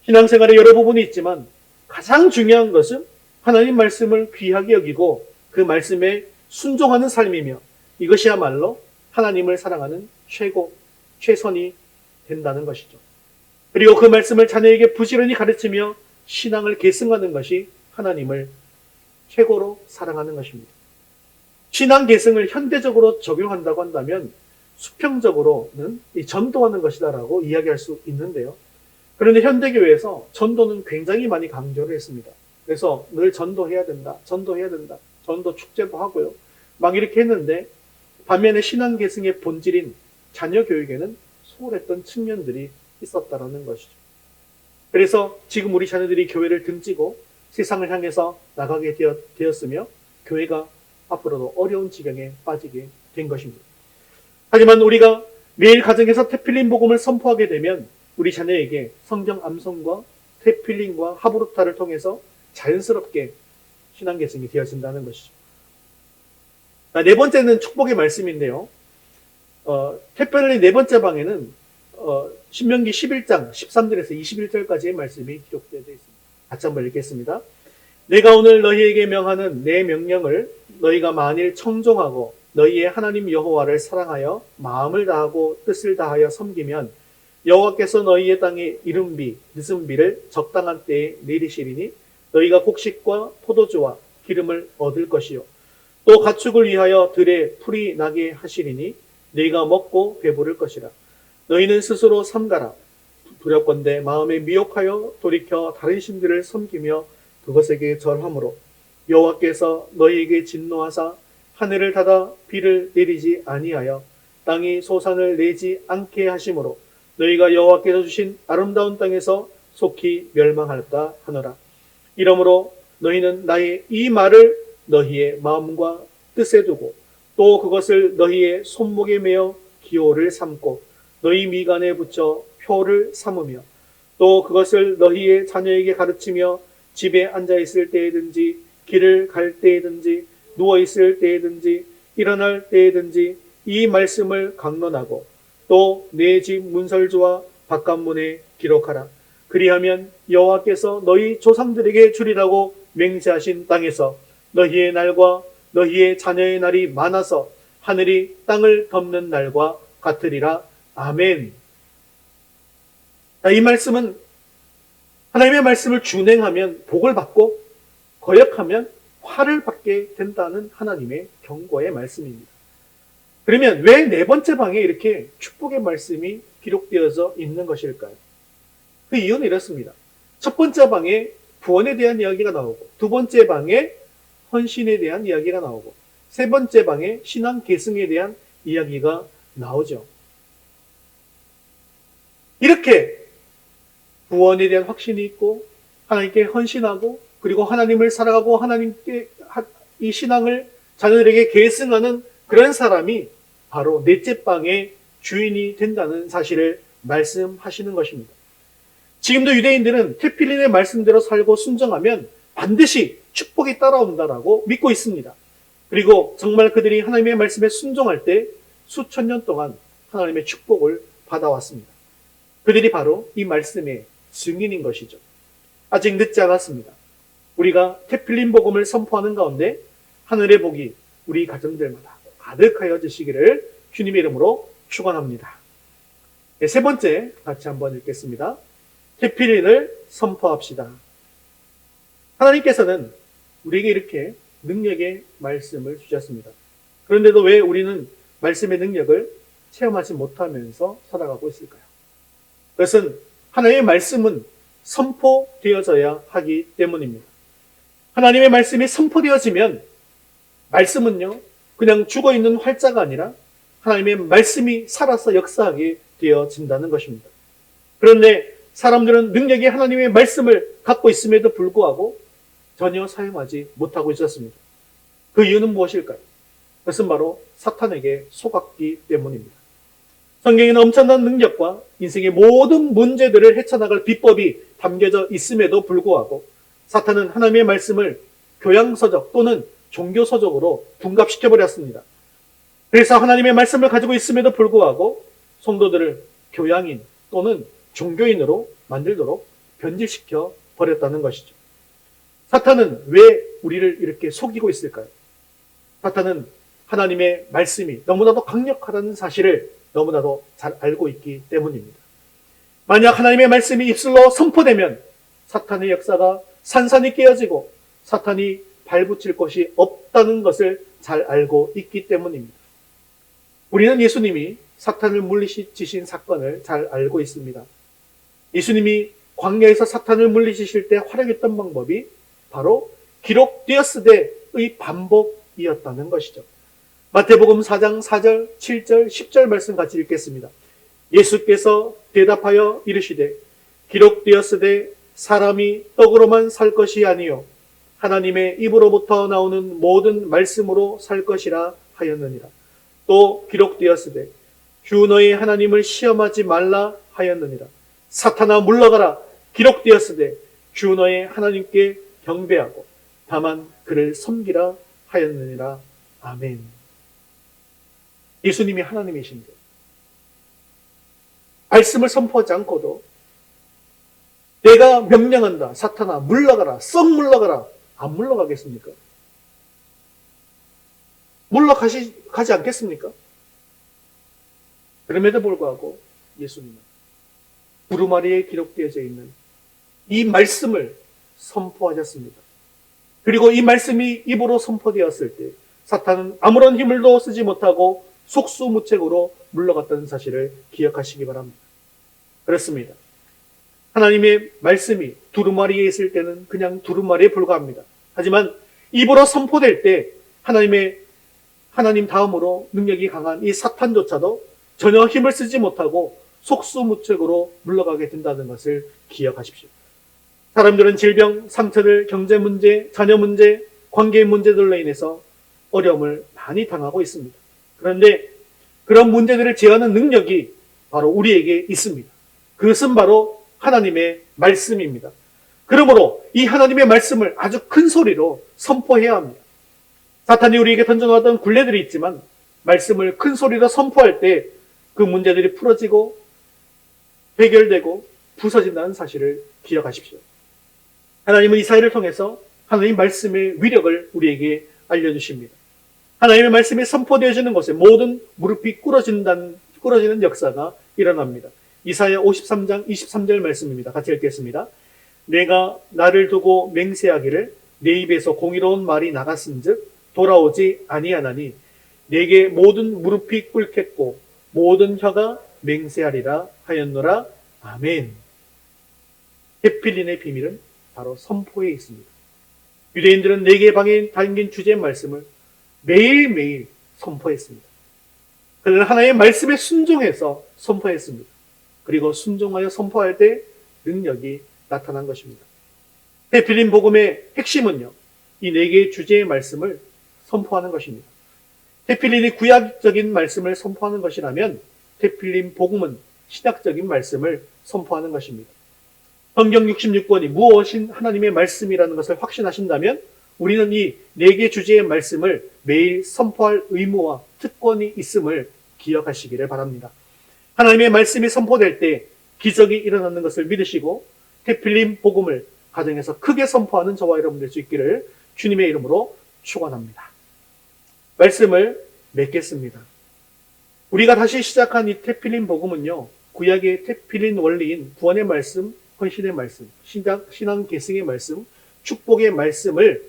신앙생활에 여러 부분이 있지만 가장 중요한 것은 하나님 말씀을 귀하게 여기고 그 말씀에 순종하는 삶이며, 이것이야말로 하나님을 사랑하는 최선이 된다는 것이죠. 그리고 그 말씀을 자녀에게 부지런히 가르치며 신앙을 계승하는 것이 하나님을 최고로 사랑하는 것입니다. 신앙 계승을 현대적으로 적용한다고 한다면 수평적으로는 전도하는 것이다라고 이야기할 수 있는데요. 그런데 현대교회에서 전도는 굉장히 많이 강조를 했습니다. 그래서 늘 전도해야 된다, 전도 축제도 하고요. 막 이렇게 했는데 반면에 신앙 계승의 본질인 자녀 교육에는 소홀했던 측면들이 있었다라는 것이죠. 그래서 지금 우리 자녀들이 교회를 등지고 세상을 향해서 나가게 되었으며 교회가 앞으로도 어려운 지경에 빠지게 된 것입니다. 하지만 우리가 매일 가정에서 테필린 복음을 선포하게 되면 우리 자녀에게 성경 암송과 테필린과 하브루타를 통해서 자연스럽게 신앙 계승이 되어진다는 것이죠. 네 번째는 축복의 말씀인데요. 특별히 네 번째 방에는 신명기 11장 13절에서 21절까지의 말씀이 기록되어 있습니다. 같이 한번 읽겠습니다. 내가 오늘 너희에게 명하는 내 명령을 너희가 만일 청종하고 너희의 하나님 여호와를 사랑하여 마음을 다하고 뜻을 다하여 섬기면 여호와께서 너희의 땅에 이른 비, 늦은 비를 적당한 때에 내리시리니 너희가 곡식과 포도주와 기름을 얻을 것이요 또 가축을 위하여 들에 풀이 나게 하시리니 너희가 먹고 배부를 것이라. 너희는 스스로 삼가라. 두렵건대 마음에 미혹하여 돌이켜 다른 신들을 섬기며 그것에게 절함으로 여호와께서 너희에게 진노하사 하늘을 닫아 비를 내리지 아니하여 땅이 소산을 내지 않게 하심으로 너희가 여호와께서 주신 아름다운 땅에서 속히 멸망할까 하노라. 이러므로 너희는 나의 이 말을 너희의 마음과 뜻에 두고 또 그것을 너희의 손목에 매어 기호를 삼고 너희 미간에 붙여 표를 삼으며 또 그것을 너희의 자녀에게 가르치며 집에 앉아 있을 때에든지 길을 갈 때에든지 누워 있을 때에든지 일어날 때에든지 이 말씀을 강론하고 또 내 집 문설주와 바깥문에 기록하라. 그리하면 여호와께서 너희 조상들에게 주리라고 맹세하신 땅에서 너희의 날과 너희의 자녀의 날이 많아서 하늘이 땅을 덮는 날과 같으리라. 아멘. 이 말씀은 하나님의 말씀을 준행하면 복을 받고 거역하면 화를 받게 된다는 하나님의 경고의 말씀입니다. 그러면 왜 네 번째 방에 이렇게 축복의 말씀이 기록되어져 있는 것일까요? 그 이유는 이렇습니다. 첫 번째 방에 구원에 대한 이야기가 나오고, 두 번째 방에 헌신에 대한 이야기가 나오고, 세 번째 방에 신앙 계승에 대한 이야기가 나오죠. 이렇게 구원에 대한 확신이 있고 하나님께 헌신하고 그리고 하나님을 살아가고 하나님께 이 신앙을 자녀들에게 계승하는 그런 사람이 바로 넷째 방의 주인이 된다는 사실을 말씀하시는 것입니다. 지금도 유대인들은 테필린의 말씀대로 살고 순종하면 반드시 축복이 따라온다라고 믿고 있습니다. 그리고 정말 그들이 하나님의 말씀에 순종할 때 수천 년 동안 하나님의 축복을 받아왔습니다. 그들이 바로 이 말씀의 증인인 것이죠. 아직 늦지 않았습니다. 우리가 테필린 복음을 선포하는 가운데 하늘의 복이 우리 가정들마다 가득하여 지시기를 주님의 이름으로 축원합니다. 세 번째 같이 한번 읽겠습니다. 테필린을 선포합시다. 하나님께서는 우리에게 이렇게 능력의 말씀을 주셨습니다. 그런데도 왜 우리는 말씀의 능력을 체험하지 못하면서 살아가고 있을까요? 그것은 하나님의 말씀은 선포되어져야 하기 때문입니다. 하나님의 말씀이 선포되어지면 말씀은요, 그냥 죽어있는 활자가 아니라 하나님의 말씀이 살아서 역사하게 되어진다는 것입니다. 그런데 사람들은 능력이 하나님의 말씀을 갖고 있음에도 불구하고 전혀 사용하지 못하고 있었습니다. 그 이유는 무엇일까요? 그것은 바로 사탄에게 속았기 때문입니다. 성경에는 엄청난 능력과 인생의 모든 문제들을 헤쳐나갈 비법이 담겨져 있음에도 불구하고 사탄은 하나님의 말씀을 교양서적 또는 종교서적으로 둔갑시켜버렸습니다. 그래서 하나님의 말씀을 가지고 있음에도 불구하고 성도들을 교양인 또는 종교인으로 만들도록 변질시켜 버렸다는 것이죠. 사탄은 왜 우리를 이렇게 속이고 있을까요? 사탄은 하나님의 말씀이 너무나도 강력하다는 사실을 너무나도 잘 알고 있기 때문입니다. 만약 하나님의 말씀이 입술로 선포되면 사탄의 역사가 산산이 깨어지고 사탄이 발붙일 것이 없다는 것을 잘 알고 있기 때문입니다. 우리는 예수님이 사탄을 물리치신 사건을 잘 알고 있습니다. 예수님이 광야에서 사탄을 물리치실 때 활용했던 방법이 바로 기록되었으되의 반복이었다는 것이죠. 마태복음 4장 4절, 7절, 10절 말씀 같이 읽겠습니다. 예수께서 대답하여 이르시되 기록되었으되 사람이 떡으로만 살 것이 아니요 하나님의 입으로부터 나오는 모든 말씀으로 살 것이라 하였느니라. 또 기록되었으되 주 너희 하나님을 시험하지 말라 하였느니라. 사탄아 물러가라. 기록되었으되 주 너희 하나님께 경배하고 다만 그를 섬기라 하였느니라. 아멘. 예수님이 하나님이신데 말씀을 선포하지 않고도 내가 명령한다. 사탄아 물러가라. 썩 물러가라. 안 물러가겠습니까? 가지 않겠습니까? 그럼에도 불구하고 예수님은 두루마리에 기록되어져 있는 이 말씀을 선포하셨습니다. 그리고 이 말씀이 입으로 선포되었을 때 사탄은 아무런 힘을도 쓰지 못하고 속수무책으로 물러갔다는 사실을 기억하시기 바랍니다. 그렇습니다. 하나님의 말씀이 두루마리에 있을 때는 그냥 두루마리에 불과합니다. 하지만 입으로 선포될 때 하나님 다음으로 능력이 강한 이 사탄조차도 전혀 힘을 쓰지 못하고 속수무책으로 물러가게 된다는 것을 기억하십시오. 사람들은 질병, 상처들, 경제 문제, 자녀 문제, 관계 문제들로 인해서 어려움을 많이 당하고 있습니다. 그런데 그런 문제들을 제어하는 능력이 바로 우리에게 있습니다. 그것은 바로 하나님의 말씀입니다. 그러므로 이 하나님의 말씀을 아주 큰 소리로 선포해야 합니다. 사탄이 우리에게 던져놓았던 굴레들이 있지만 말씀을 큰 소리로 선포할 때 그 문제들이 풀어지고 해결되고 부서진다는 사실을 기억하십시오. 하나님은 이사야를 통해서 하나님 말씀의 위력을 우리에게 알려주십니다. 하나님의 말씀이 선포되어지는 곳에 모든 무릎이 꿇어지는 역사가 일어납니다. 이사야 53장 23절 말씀입니다. 같이 읽겠습니다. 내가 나를 두고 맹세하기를 내 입에서 공의로운 말이 나갔은즉 돌아오지 아니하나니 내게 모든 무릎이 꿇겠고 모든 혀가 맹세하리라 하였노라. 아멘. 해필린의 비밀은 바로 선포에 있습니다. 유대인들은 4개의 방에 담긴 주제의 말씀을 매일매일 선포했습니다. 그들은 하나님의 말씀에 순종해서 선포했습니다. 그리고 순종하여 선포할 때 능력이 나타난 것입니다. 해필린 복음의 핵심은요, 이 4개의 주제의 말씀을 선포하는 것입니다. 해필린이 구약적인 말씀을 선포하는 것이라면 해필린 복음은 신약적인 말씀을 선포하는 것입니다. 성경 66권이 무엇인 하나님의 말씀이라는 것을 확신하신다면 우리는 이 4개 주제의 말씀을 매일 선포할 의무와 특권이 있음을 기억하시기를 바랍니다. 하나님의 말씀이 선포될 때 기적이 일어나는 것을 믿으시고 해필린 복음을 가정에서 크게 선포하는 저와 여러분 될 수 있기를 주님의 이름으로 축원합니다. 말씀을 맺겠습니다. 우리가 다시 시작한 이 테필린 복음은요, 구약의 테필린 원리인 구원의 말씀, 헌신의 말씀, 신앙 계승의 말씀, 축복의 말씀을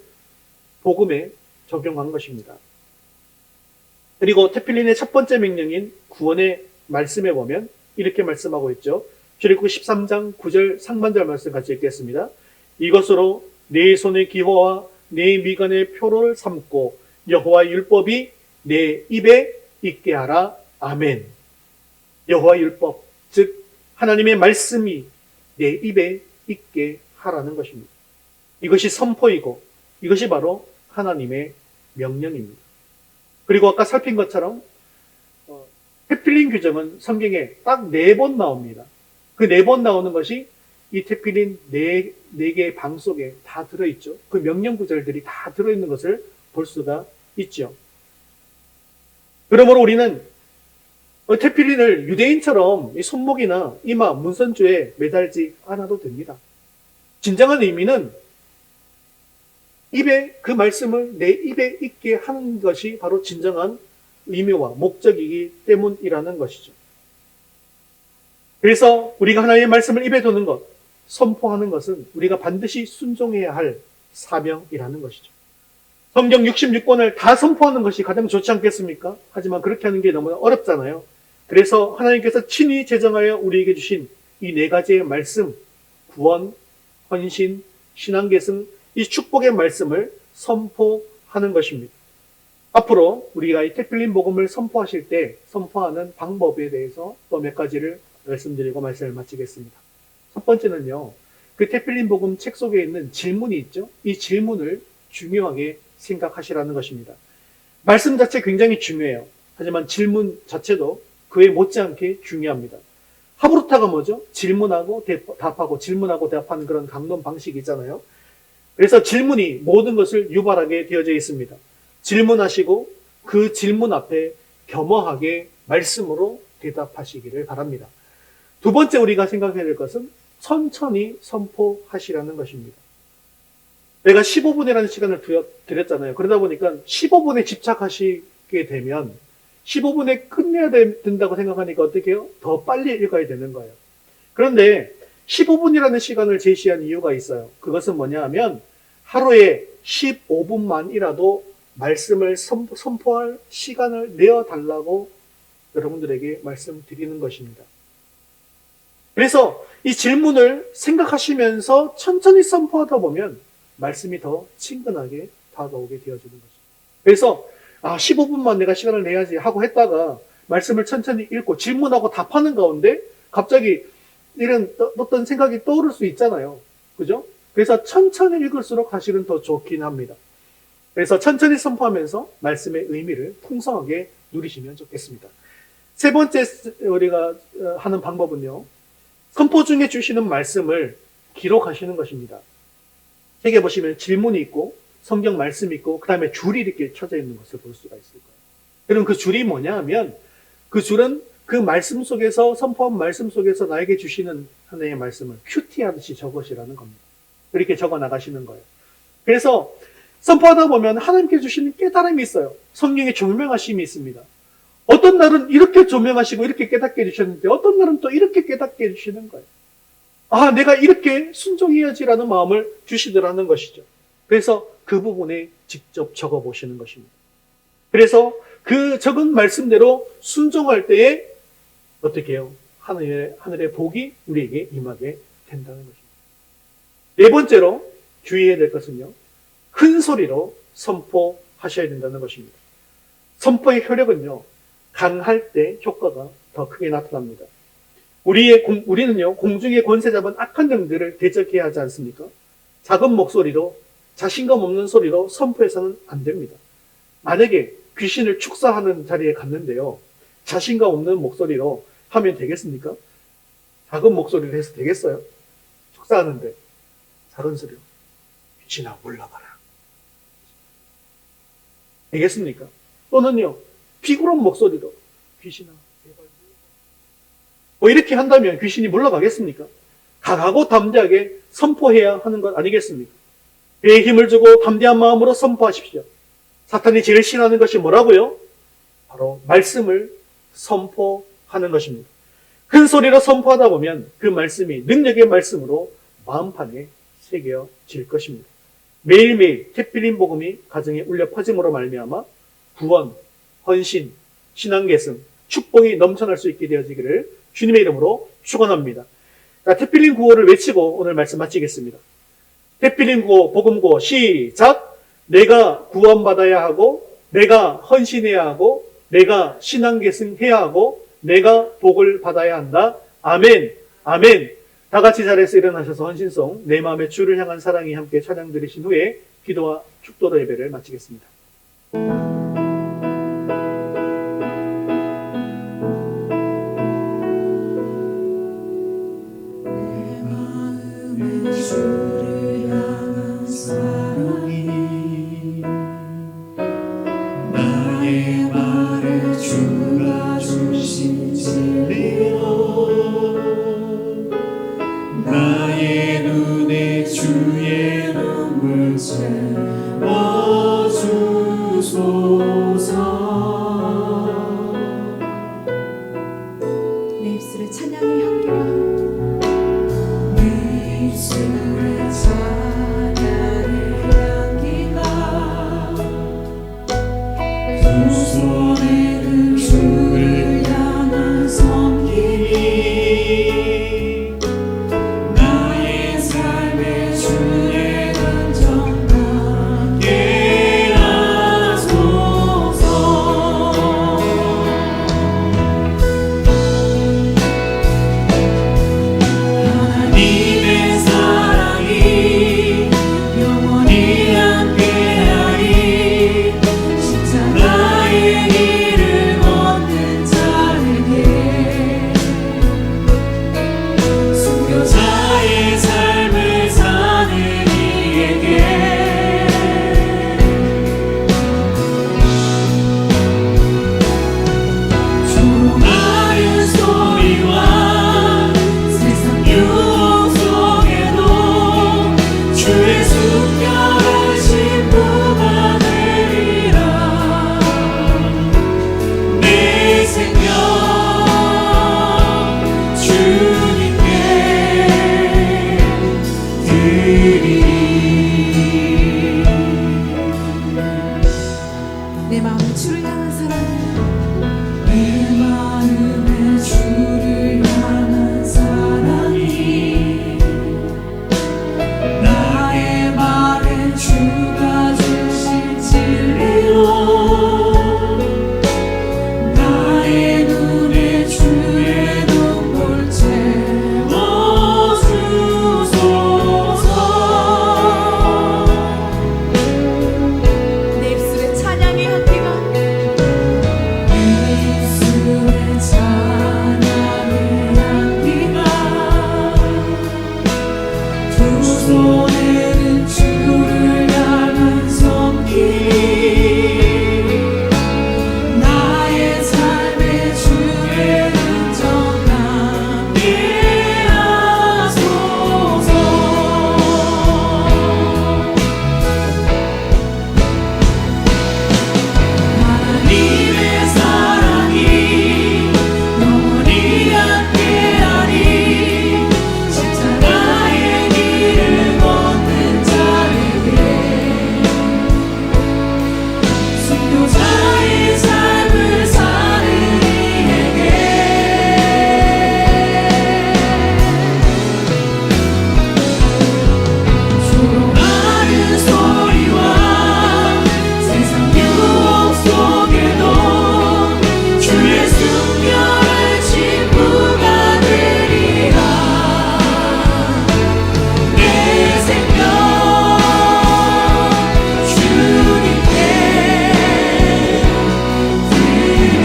복음에 적용한 것입니다. 그리고 테필린의 첫 번째 명령인 구원의 말씀에 보면 이렇게 말씀하고 있죠. 출애굽기 13장 9절 상반절 말씀 같이 읽겠습니다. 이것으로 내 손의 기호와 내 미간의 표를 삼고 여호와의 율법이 내 입에 있게 하라. 아멘. 여호와의 율법, 즉 하나님의 말씀이 내 입에 있게 하라는 것입니다. 이것이 선포이고 이것이 바로 하나님의 명령입니다. 그리고 아까 살핀 것처럼 테필린 규정은 성경에 딱 4번 나옵니다. 그 4번 나오는 것이 이 테필린 4개의 방 속에 다 들어있죠. 그 명령 구절들이 다 들어있는 것을 볼 수가 있죠. 그러므로 우리는 테필린을 유대인처럼 이 손목이나 이마, 문선주에 매달지 않아도 됩니다. 진정한 의미는 입에 그 말씀을 내 입에 있게 하는 것이 바로 진정한 의미와 목적이기 때문이라는 것이죠. 그래서 우리가 하나님의 말씀을 입에 두는 것, 선포하는 것은 우리가 반드시 순종해야 할 사명이라는 것이죠. 성경 66권을 다 선포하는 것이 가장 좋지 않겠습니까? 하지만 그렇게 하는 게 너무 어렵잖아요. 그래서 하나님께서 친히 제정하여 우리에게 주신 이 4가지의 말씀, 구원, 헌신, 신앙계승, 이 축복의 말씀을 선포하는 것입니다. 앞으로 우리가 이 테필린 복음을 선포하실 때 선포하는 방법에 대해서 또 몇 가지를 말씀드리고 말씀을 마치겠습니다. 첫 번째는요, 그 테필린 복음 책 속에 있는 질문이 있죠. 이 질문을 중요하게 생각하시라는 것입니다. 말씀 자체 굉장히 중요해요. 하지만 질문 자체도 그에 못지않게 중요합니다. 하브루타가 뭐죠? 질문하고 답하고 질문하고 대답하는 그런 강론 방식이 있잖아요. 그래서 질문이 모든 것을 유발하게 되어져 있습니다. 질문하시고 그 질문 앞에 겸허하게 말씀으로 대답하시기를 바랍니다. 두 번째 우리가 생각해야 될 것은 천천히 선포하시라는 것입니다. 내가 15분이라는 시간을 드렸잖아요. 그러다 보니까 15분에 집착하시게 되면 15분에 끝내야 된다고 생각하니까 어떻게 해요? 더 빨리 읽어야 되는 거예요. 그런데 15분이라는 시간을 제시한 이유가 있어요. 그것은 뭐냐 하면 하루에 15분만이라도 말씀을 선포할 시간을 내어달라고 여러분들에게 말씀드리는 것입니다. 그래서 이 질문을 생각하시면서 천천히 선포하다 보면 말씀이 더 친근하게 다가오게 되어지는 거죠. 그래서 15분만 내가 시간을 내야지 하고 했다가 말씀을 천천히 읽고 질문하고 답하는 가운데 갑자기 이런 어떤 생각이 떠오를 수 있잖아요. 그죠? 그래서 천천히 읽을수록 사실은 더 좋긴 합니다. 그래서 천천히 선포하면서 말씀의 의미를 풍성하게 누리시면 좋겠습니다. 세 번째 우리가 하는 방법은요, 선포 중에 주시는 말씀을 기록하시는 것입니다. 책에 보시면 질문이 있고 성경 말씀이 있고 그 다음에 줄이 이렇게 쳐져 있는 것을 볼 수가 있을 거예요. 그럼 그 줄이 뭐냐 하면 그 줄은 그 말씀 속에서, 선포한 말씀 속에서 나에게 주시는 하나님의 말씀을 큐티하듯이 적으시라는 겁니다. 그렇게 적어 나가시는 거예요. 그래서 선포하다 보면 하나님께 주시는 깨달음이 있어요. 성령의 조명하심이 있습니다. 어떤 날은 이렇게 조명하시고 이렇게 깨닫게 해주셨는데 어떤 날은 또 이렇게 깨닫게 해주시는 거예요. 내가 이렇게 순종해야지라는 마음을 주시더라는 것이죠. 그래서 그 부분에 직접 적어보시는 것입니다. 그래서 그 적은 말씀대로 순종할 때에 어떻게 해요? 하늘의 복이 우리에게 임하게 된다는 것입니다. 네 번째로 주의해야 될 것은요, 큰 소리로 선포하셔야 된다는 것입니다. 선포의 효력은요, 강할 때 효과가 더 크게 나타납니다. 우리는요, 공중의 권세 잡은 악한 영들을 대적해야 하지 않습니까? 작은 목소리로, 자신감 없는 소리로 선포해서는 안 됩니다. 만약에 귀신을 축사하는 자리에 갔는데요, 자신감 없는 목소리로 하면 되겠습니까? 작은 목소리로 해서 되겠어요? 축사하는데 작은 소리로 귀신아 물러가라. 되겠습니까? 또는요, 비굴한 목소리로 귀신아 제발 물러가라. 이렇게 한다면 귀신이 물러가겠습니까? 강하고 담대하게 선포해야 하는 것 아니겠습니까? 배에 힘을 주고 담대한 마음으로 선포하십시오. 사탄이 제일 싫어하는 것이 뭐라고요? 바로 말씀을 선포하는 것입니다. 큰 소리로 선포하다 보면 그 말씀이 능력의 말씀으로 마음판에 새겨질 것입니다. 매일매일 태필린 복음이 가정에 울려 퍼짐으로 말미암아 구원, 헌신, 신앙계승, 축복이 넘쳐날 수 있게 되어지기를 주님의 이름으로 축원합니다. 자, 태필린 구호를 외치고 오늘 말씀 마치겠습니다. 태필린 구호, 복음 구호 시작! 내가 구원받아야 하고, 내가 헌신해야 하고, 내가 신앙계승해야 하고, 내가 복을 받아야 한다. 아멘, 아멘. 다 같이 자리에서 일어나셔서 헌신송, 내 마음의 주를 향한 사랑이 함께 찬양 드리신 후에 기도와 축도로 예배를 마치겠습니다. 주를 향한 사랑이 나의 말을 주가 주신 진리로 나의 눈에 주의 눈물 채워주소서. 내 입술에 찬양의 향기가 입술에 찬양의 향기가 두 손에는 주를 향한 섬김이 나의 삶의 주의 감정 함께 하소서. 하나님의 사랑이 영원히 함께하리. 십자가의 길을 걷는 자에게 순교자의 삶을 사는 이에게 조롱하는 소리와 세상 유혹 속에도 주의 숨겨진 신부가 되리라. 내 생명 주님께 드리리. 내 마음에 주를 향한 사랑, 내 마음에 주를 향한 사랑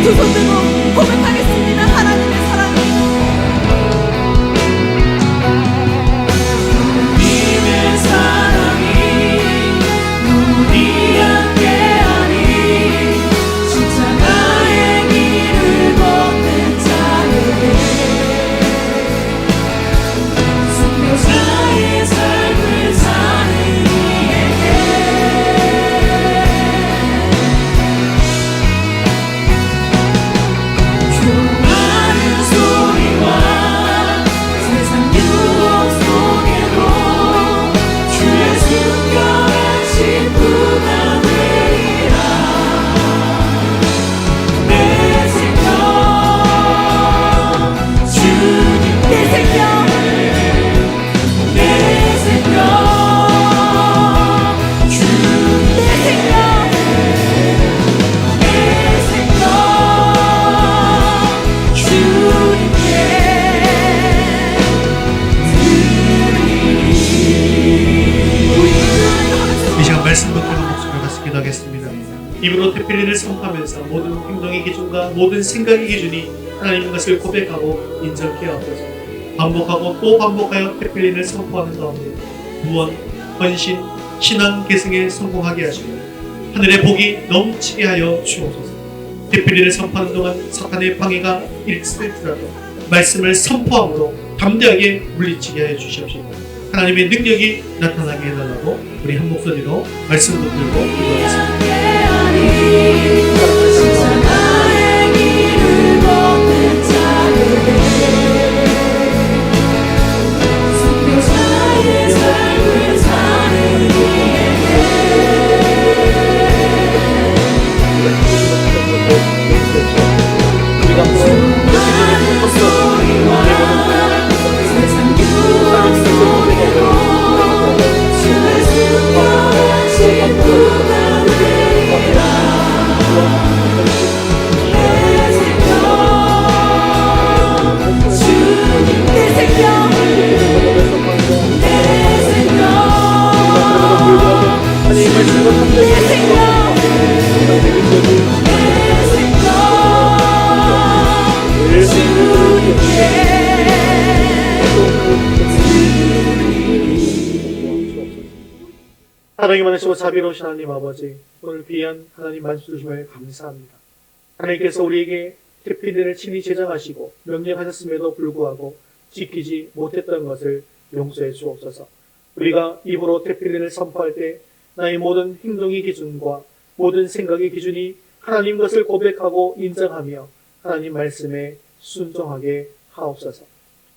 두 손 들고 고백하겠습니다. 하나님의 사랑이 주님의 사랑이 우리 함께하니 진짜 나의 길을 걷는 자에게 순교자의 삶을 사는 이에게 좋아하는 소리와 세상 유혹 속에도 주의 순결하신 부가 되리라. 내 생명 주님 내 생명 내 생명 주님 내 생명 내 생명 주님께 이 시간 말씀 붙들고 목소리를 같이 기도하겠습니다. 입으로 특별히를 선포하면서 모든 행동의 기준과 모든 생각의 기준이 하나님인 것을 고백하고 인정케 하옵소서. 반복하고 또 반복하여 특별히를 선포하는 가운데 구원, 헌신, 신앙 계승에 성공하게 하시고 하늘의 복이 넘치게 하여 주옵소서. 특별히를 선포하는 동안 사탄의 방해가 일을지라도 말씀을 선포함으로 담대하게 물리치게 하여 주시옵시고 하나님의 능력이 나타나게 해달라고 우리 한 목소리로 말씀 붙들고 기도하겠습니다. 진짜 나의 길을 걷는 자에게 순교자의 삶을 사는 이에게 수많은 소리와 세상 유혹 속에도 주의 순결하신 부가 되리라. 내 생명 주님 내 생명 내 생명 내 생명 사랑이 많으시고 자비로우신 하나님 아버지, 오늘 귀한 하나님 말씀 주심을 감사합니다. 하나님께서 우리에게 태피디를 친히 제정하시고 명령하셨음에도 불구하고 지키지 못했던 것을 용서해 주옵소서. 우리가 입으로 태피디를 선포할 때 나의 모든 행동의 기준과 모든 생각의 기준이 하나님 것을 고백하고 인정하며 하나님 말씀에 순종하게 하옵소서.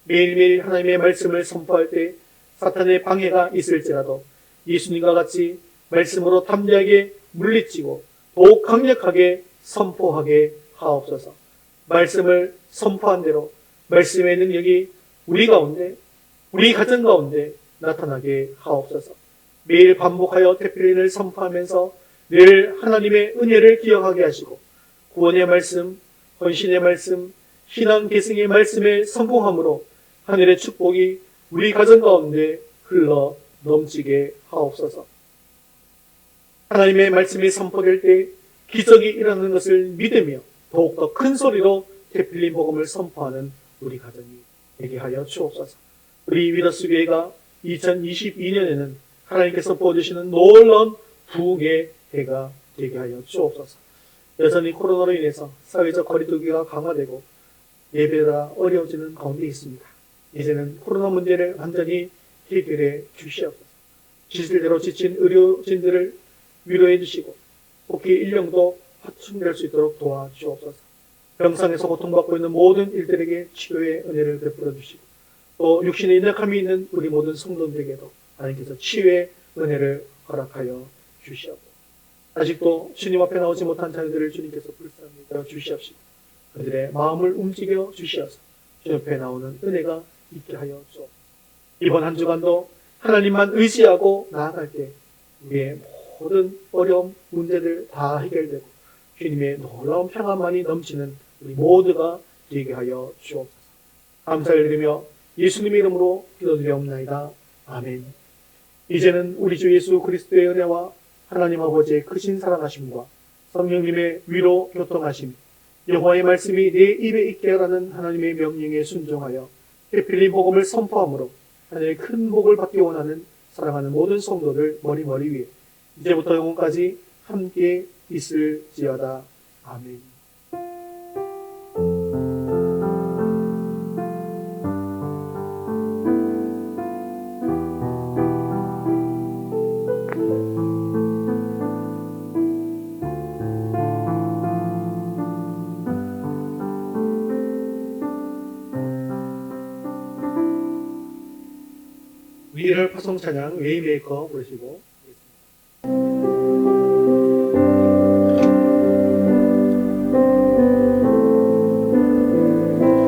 매일매일 하나님의 말씀을 선포할 때 사탄의 방해가 있을지라도 예수님과 같이 말씀으로 담대하게 물리치고 더욱 강력하게 선포하게 하옵소서. 말씀을 선포한 대로 말씀의 능력이 우리 가운데, 우리 가정 가운데 나타나게 하옵소서. 매일 반복하여 태필린을 선포하면서 늘 하나님의 은혜를 기억하게 하시고 구원의 말씀, 헌신의 말씀, 신앙 계승의 말씀에 성공함으로 하늘의 축복이 우리 가정 가운데 흘러 넘치게 하옵소서. 하나님의 말씀이 선포될 때 기적이 일어나는 것을 믿으며 더욱더 큰 소리로 태필린 복음을 선포하는 우리 가정이 되게 하여 주옵소서. 우리 위더스 교회가 2022년에는 하나님께서 보여주시는 놀라운 부흥의 해가 되게 하여 주옵소서. 여전히 코로나로 인해서 사회적 거리두기가 강화되고 예배가 어려워지는 가운데 있습니다. 이제는 코로나 문제를 완전히 해결해 주시옵소서. 지실대로 지친 의료진들을 위로해 주시고 복귀 인력도 확충될 수 있도록 도와주옵소서. 병상에서 고통받고 있는 모든 일들에게 치료의 은혜를 베풀어 주시고 또 육신에 인약함이 있는 우리 모든 성도들에게도 하나님께서 치유의 은혜를 허락하여 주시옵소서. 아직도 주님 앞에 나오지 못한 자녀들을 주님께서 불쌍히 여겨 주시옵시고 그들의 마음을 움직여 주시어서 주님 앞에 나오는 은혜가 있게 하여 주옵소서. 이번 한 주간도 하나님만 의지하고 나아갈 때 우리의 모든 어려움, 문제들 다 해결되고 주님의 놀라운 평안만이 넘치는 우리 모두가 되게 하여 주옵소서. 감사를 드리며 예수님의 이름으로 기도드리옵나이다. 아멘. 이제는 우리 주 예수 그리스도의 은혜와 하나님 아버지의 크신 사랑하심과 성령님의 위로 교통하심, 여호와의 말씀이 내 입에 있게 하라는 하나님의 명령에 순종하여 회필린 복음을 선포함으로 하나님의 큰 복을 받기 원하는 사랑하는 모든 성도들 머리 위에 이제부터 영원까지 함께 있을지어다. 아멘. 위를 파송 찬양 웨이메이커 부르시고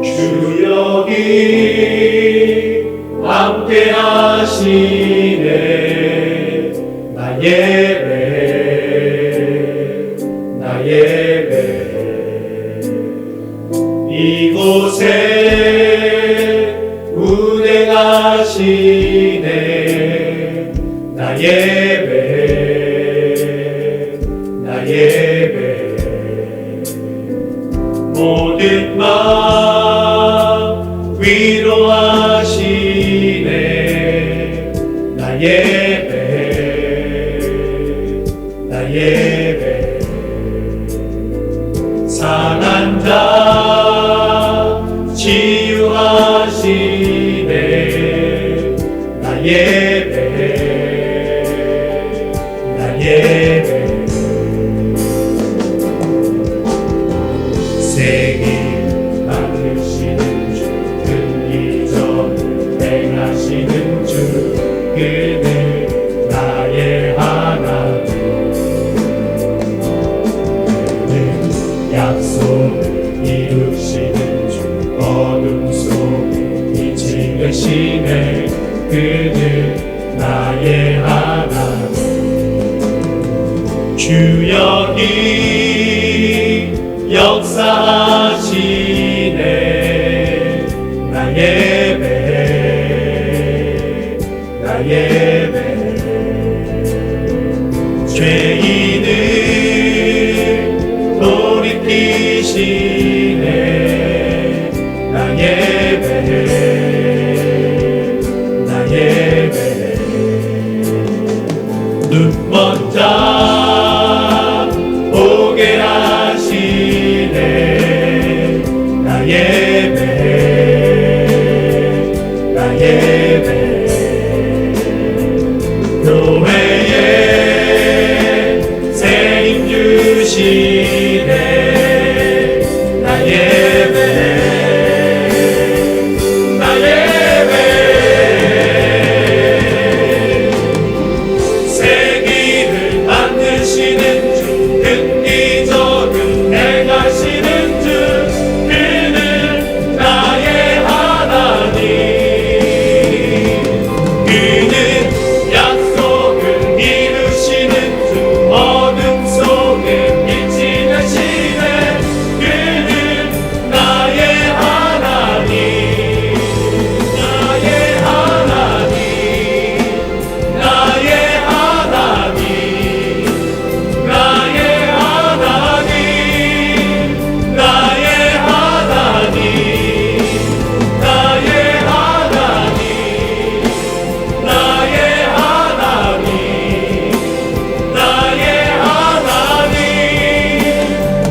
주 여기 함께 하시네. 나 예배 이곳에 운행하시네. 나 예배 모든 마음 위로하시네. 나 예배 상한 자 치유하시네. 나 예배 세기 만드시는 주 근기전을 행하시는 주 그는 나의 하나님 그는 약속을 이루시는 주 어둠 속에 빛이 되시네. 그는 나의 하나님 주 여기 역사하시네. 나 예배 죄인을 돌이키시네. 나 예배 눈먼 자 보게 하시네. 나 예배 교회에 새 힘 주시네. 나 예배 새 길을 만드시는 주 근기적은 행하시는 주 그는 나의 하나님 그는 약속을 이루시는 주 어둠 속에 빛이 되시네. 그는 나의 하나님 나의 하나님 나의 하나님 나의 하나님 나의 하나님 나의 하나님 나의 하나님 나의 하나님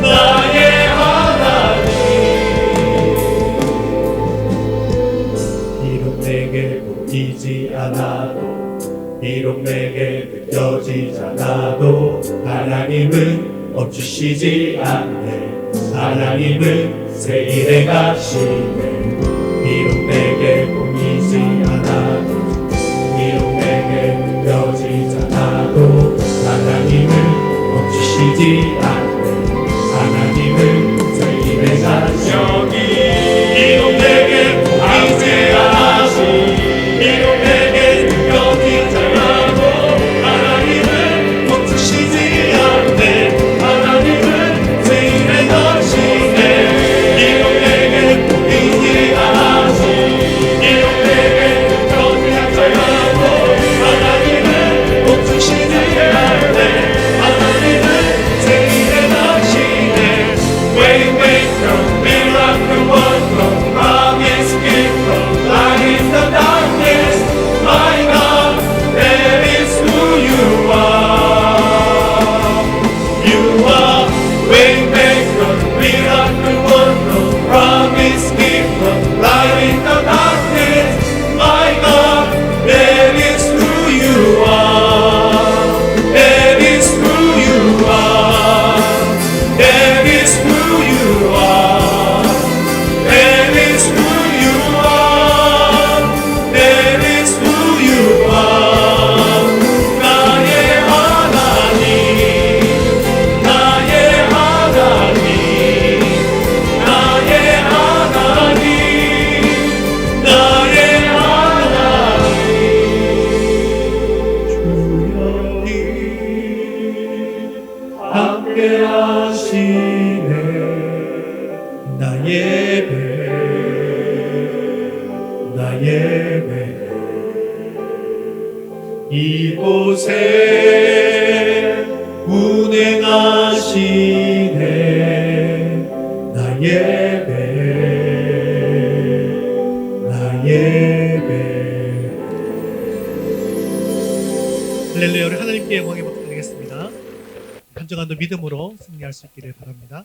나의 하나님 비록 내게 보이지 않아도 비록 내게 느껴지지 않아도 하나님은 멈추시지 않네. 하나님은 새 일에 가시네. 비록 내게 보이지 않아도 비록 내게 느껴지지 않아도 하나님은 멈추시지 않네. 하나님은 새 일에 가시네. 비록 내게 보이지 않아도 비록 내게 느껴지지 않아도 하나님은 멈추시지 않네. 하나님은 새 일에 가시네. 비록 내게 보이지 않아도 비록 내게 느껴지지 않아도 하나님은 멈추시지 않네. 하나님은 새 일에 함께 하시네. 나 예배, 나 예배. 이곳에 운행하시네. 나 예배, 나 예배. 할렐루야. 우리 하나님께 영광의 박수 드리겠습니다. 한 주간도 믿음으로 승리할 수 있기를 바랍니다.